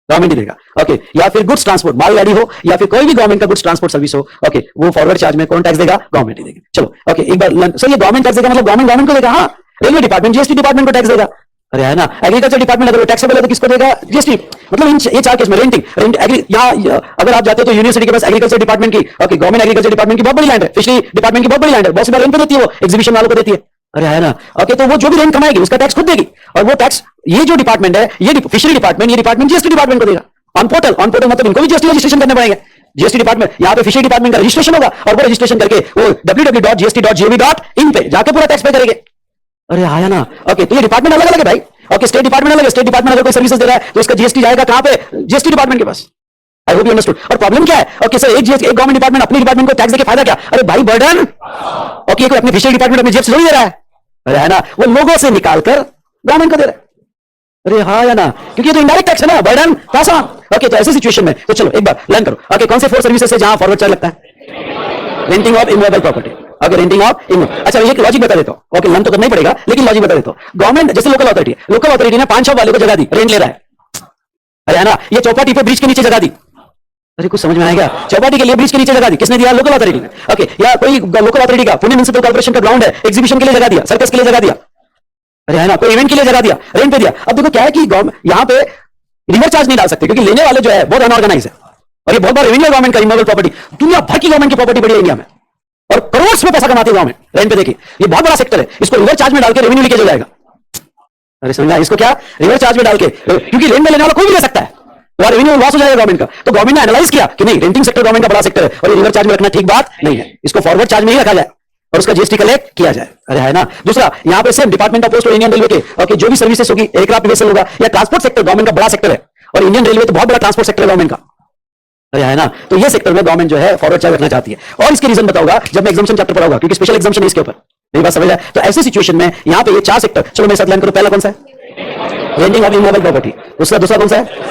गवर्नमेंट ही देगा, ओके। या फिर गुड्स ट्रांसपोर्ट, मालगाड़ी हो या फिर कोई भी गवर्नमेंट का गुड्स ट्रांसपोर्ट सर्विस हो, ओके, वो फॉरवर्ड चार्ज में कौन टैक्स देगा? गवर्नमेंट ही देगा। चलो ओके, एक बार सर ये गवर्नमेंट टैक्स देगा मतलब गवर्नमेंट गवर्नमेंट को देगा, हाँ, रेलवे डिपार्टमेंट जीएसटी डिपार्टमेंट को टैक्स देगा, अरे है ना। एग्रीकल्चर डिपार्टमेंट अगर टैक्सेबल है तो किसको देगा? जीएसटी। मतलब ये 4 केस में यहाँ अगर आप जाते हो तो यूनिवर्सिटी के पास एग्रीकल्चर डिपार्टमेंट की, ओके, गवर्नमेंट एग्रीकल्चर डिपार्टमेंट की बहुत बड़ी लैंड है, फिशरी डिपार्टमेंट की बहुत बड़ी लैंड है, बहुत सी बार रेंट पे देती है, वो एग्जीबिशन वालों को देती है, अरे है ना, ओके, तो वो जो भी रेंट कमाएगी उसका टैक्स खुद देगी और वो टैक्स ये जो डिपार्टमेंट है, ये फिशरी डिपार्टमेंट, ये डिपार्टमेंट जीएसटी डिपार्टमेंट को देगा। ऑन पोर्टल मतलब इनको भी जीएसटी रजिस्ट्रेशन करने पड़ेंगे। जीएसटी डिपार्टमेंट यहाँ पे फिशरी डिपार्टमेंट का रजिस्ट्रेशन होगा और वो रजिस्ट्रेशन करके वो www.gst.gov.in पे जाके पूरा टैक्स पे करेंगे, अरे आया ना, ओके। तो ये डिपार्टमेंट अलग अलग है भाई, ओके, स्टेट डिपार्टमेंट अलग है, स्टेट डिपार्टमेंट अगर कोई सर्विसेज दे रहा है तो उसका जीएसटी जाएगा कहां पे? जीएसटी डिपार्टमेंट के पास। I hope you understood. और प्रॉब्लम क्या है? ओके सर, एक गवर्नमेंट डिपार्टमेंट अपने डिपार्टमेंट को टैक्स देके फायदा क्या? अरे भाई बर्डन, ओके, कोई अपने फिशरी डिपार्टमेंट अपने जेब से थोड़ी दे रहा है, अरे है ना, वो लोगों से निकालकर गवर्नमेंट को दे रहा है, अरे हाँ या ना, क्योंकि ये तो इनडायरेक्ट टैक्स है ना, बर्डन पास ऑन, ओके। तो ऐसी सिचुएशन में तो चलो एक बार लर्न करो, ओके, कौन से 4 सर्विसेज है जहां फॉरवर्ड चार्ज लगता है? Renting of immovable property, okay, renting of immovable. अच्छा, ये लॉजिक बता देता हूं, ओके, लर्न तो करना ही पड़ेगा लेकिन लॉजिक बता देता हूं। गवर्नमेंट जैसे लोकल अथॉरिटी ने 5 शॉप वाले को जगह दी, रेंट ले रहा है, अरे है ना, ये चौपाटी पे ब्रिज के नीचे जगह दी, अरे कुछ समझ में आएगा? चौपाटी के लिए ब्रिज के नीचे जगह दी, किसने दिया? लोकल अथॉरिटी ने, ओके। या कोई लोकल अथॉरिटी का, पुणे म्युनिसिपल कॉर्पोरेशन का ग्राउंड है, एग्जीबिशन के लिए जगह दिया, सर्कस के लिए जगह दिया, अरे है ना, कोई इवेंट के लिए जगह दिया, रेंट पे दिया। अब देखो क्या है कि यहाँ पे रिवर चार्ज नहीं डाल सकते क्योंकि लेने वाले जो है बहुत अनऑर्गेनाइज है और ये बहुत बड़ा रेवेन्यू गवर्नमेंट का इमूवेबल प्रॉपर्टी, दुनिया भर की गवर्नमेंट की प्रॉपर्टी बड़ी है इंडिया में और करोड़ में पैसा कमाती है गवर्नमेंट रेंट पे। देखिए ये बहुत बड़ा सेक्टर है, इसको रिवर चार्ज में डाल के रेवेन्यू लीकेज हो जाएगा, अरे समझा, इसको क्या रिवर चार्ज में डाल के, क्योंकि रेंट में लेने वाला कोई भी ले सकता है, तो रेवेन्यू लॉस हो जाएगा गवर्नमेंट का। तो गवर्नमेंट ने एनालाइज किया कि नहीं, रेंटिंग सेक्टर गवर्नमेंट का बड़ा सेक्टर है और ये रिवर चार्ज में रखना ठीक बात नहीं है, इसको फॉरवर्ड चार्ज में ही रखा जाए और उसका जीएसटी कलेक्ट किया जाए, अरे है ना। दूसरा, यहाँ पे सेम डिपार्टमेंट ऑफ पोस्ट और इंडियन रेलवे के, ओके, जो भी सर्विसेज होगी, एयरक्राफ्ट वेसल होगा या ट्रांसपोर्ट सेक्टर गवर्नमेंट का बड़ा सेक्टर है और इंडियन रेलवे तो बहुत बड़ा ट्रांसपोर्ट सेक्टर है गवर्नमेंट का, अरे है ना। तो ये सेक्टर में गवर्नमेंट जो है फॉरवर्ड चार्ज रखना चाहती है और इसके रीजन बताऊंगा जब मैं एग्जाम्पशन चैप्टर पढ़ाऊंगा, क्योंकि स्पेशल एग्जाम्पशन है इसके ऊपर, मेरी बात समझ आए? तो ऐसी सिचुएशन में यहाँ पे ये 4 सेक्टर, चलो मेरे साथ लाइन करो। पहला कौन सा है? Renting of immovable property. दूसरा कौन सा है?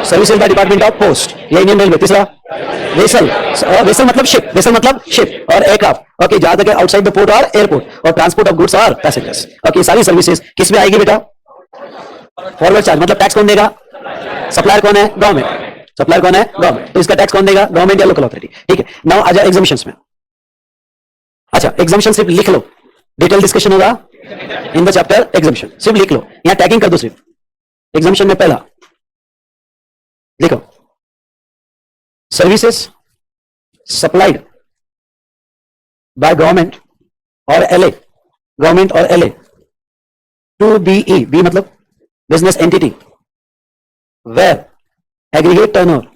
Services by department of post, ये इंडियन रेलवे। तीसरा वेसल, वेसल मतलब शिप, वेसल मतलब शिप और एयरक्राफ्ट, ओके, जहां तक आउटसाइड द पोर्ट और एयरपोर्ट, और ट्रांसपोर्ट ऑफ गुड्स और पैसेंजर्स, ओके, सारी सर्विसेज किस में आएगी बेटा? Forward charge. मतलब टैक्स कौन देगा? सप्लायर कौन है? गवर्नमेंट। सप्लायर कौन है? गवर्नमेंट। तो इसका टैक्स कौन देगा? गवर्नमेंट या लोकल अथॉरिटी, ठीक है। नाउ आ जाए एग्जामिशंस में। अच्छा, एग्जामिशन सिर्फ लिख लो, डिटेल डिस्कशन होगा इन द चैप्टर एग्जामिशन, सिर्फ लिख लो, यहां टैगिंग कर दो सिर्फ। एग्जामिशन में पहला लिखो, सर्विसेज सप्लाइड बाय गवर्नमेंट और एलए, गवर्नमेंट और एलए टू बीई, बी मतलब business entity, where aggregate turnover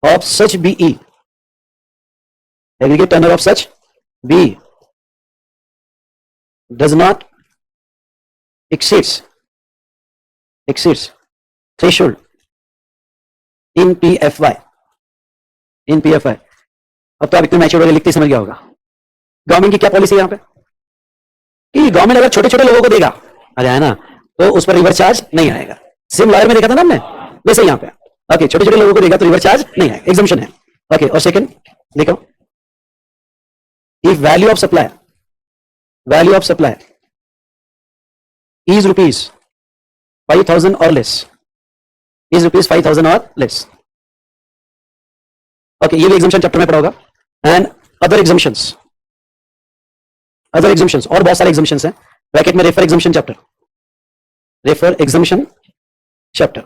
of such BE, aggregate turnover of such BE does not exceeds threshold in PFY, in PFI. अब तो आप इतने mature वाले लिखते ही समझ गया होगा गवर्नमेंट की क्या पॉलिसी है यहाँ पे कि गवर्नमेंट अगर छोटे छोटे लोगों को देगा आ जाए ना तो उस पर रिवर्स चार्ज नहीं आएगा. सेम लॉयर में देखा था ना हमने, वैसे यहाँ पे ओके छोटे छोटे लोगों को देगा तो रिवर्स चार्ज नहीं आएगा, एग्जम्पशन है. ओके और सेकंड देखो, if value of supply is rupees 5,000 or less, is rupees 5,000 or less. Okay, ये भी एग्जम्पशन चैप्टर में पढ़ा होगा. एंड अदर एग्जम्पशंस और बहुत सारे एग्जम्पशंस हैं. ब्रैकेट में रेफर एग्जम्पशन चैप्टर.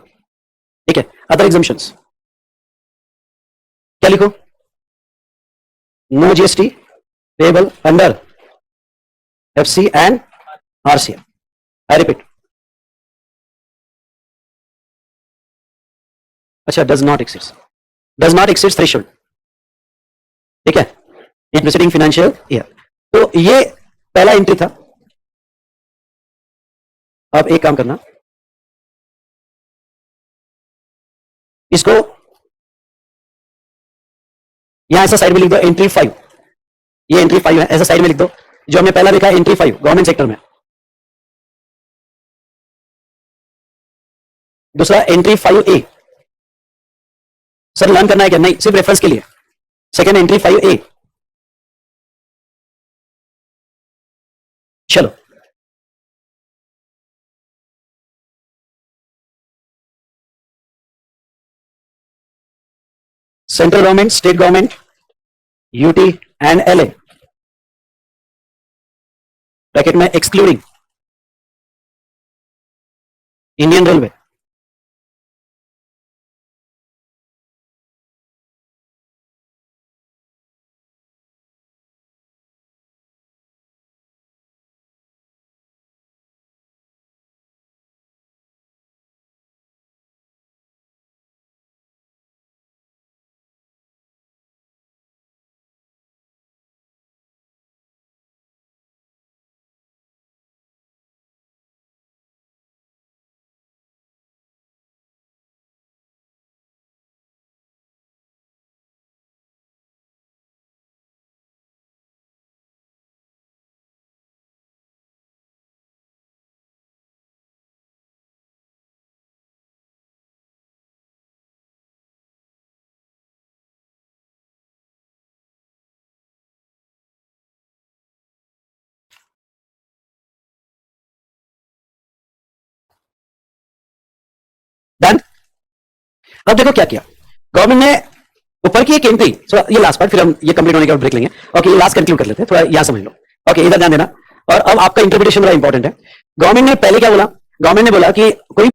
ठीक है, अदर एग्जम्पशंस क्या लिखो? No GST payable under FC and RCM. I repeat. अच्छा, does not exceed threshold. ठीक है, in preceding financial year. तो ये पहला एंट्री था. अब एक काम करना, इसको यहां ऐसा साइड में लिख दो, एंट्री 5. ये एंट्री 5 है, ऐसा साइड में लिख दो. जो हमने पहला लिखा एंट्री 5 गवर्नमेंट सेक्टर में. दूसरा एंट्री 5A. सर लर्न करना है क्या? नहीं, सिर्फ रेफरेंस के लिए. Second entry 5A. चलो central government, state government, UT and LA bracket में एक्सक्लूडिंग इंडियन रेलवे. डन. अब देखो क्या किया गवर्नमेंट ने. ऊपर की एक एंट्री, ये लास्ट पार्ट, फिर हम ये कंप्लीट होने के बाद ब्रेक लेंगे. ओके, ये लास्ट कंक्लूड कर लेते हैं, थोड़ा यहां समझ लो. ओके, इधर ध्यान देना. और अब आपका इंटरप्रिटेशन बड़ा इंपॉर्टेंट है. गवर्नमेंट ने पहले क्या बोला? गवर्नमेंट ने बोला कि कोई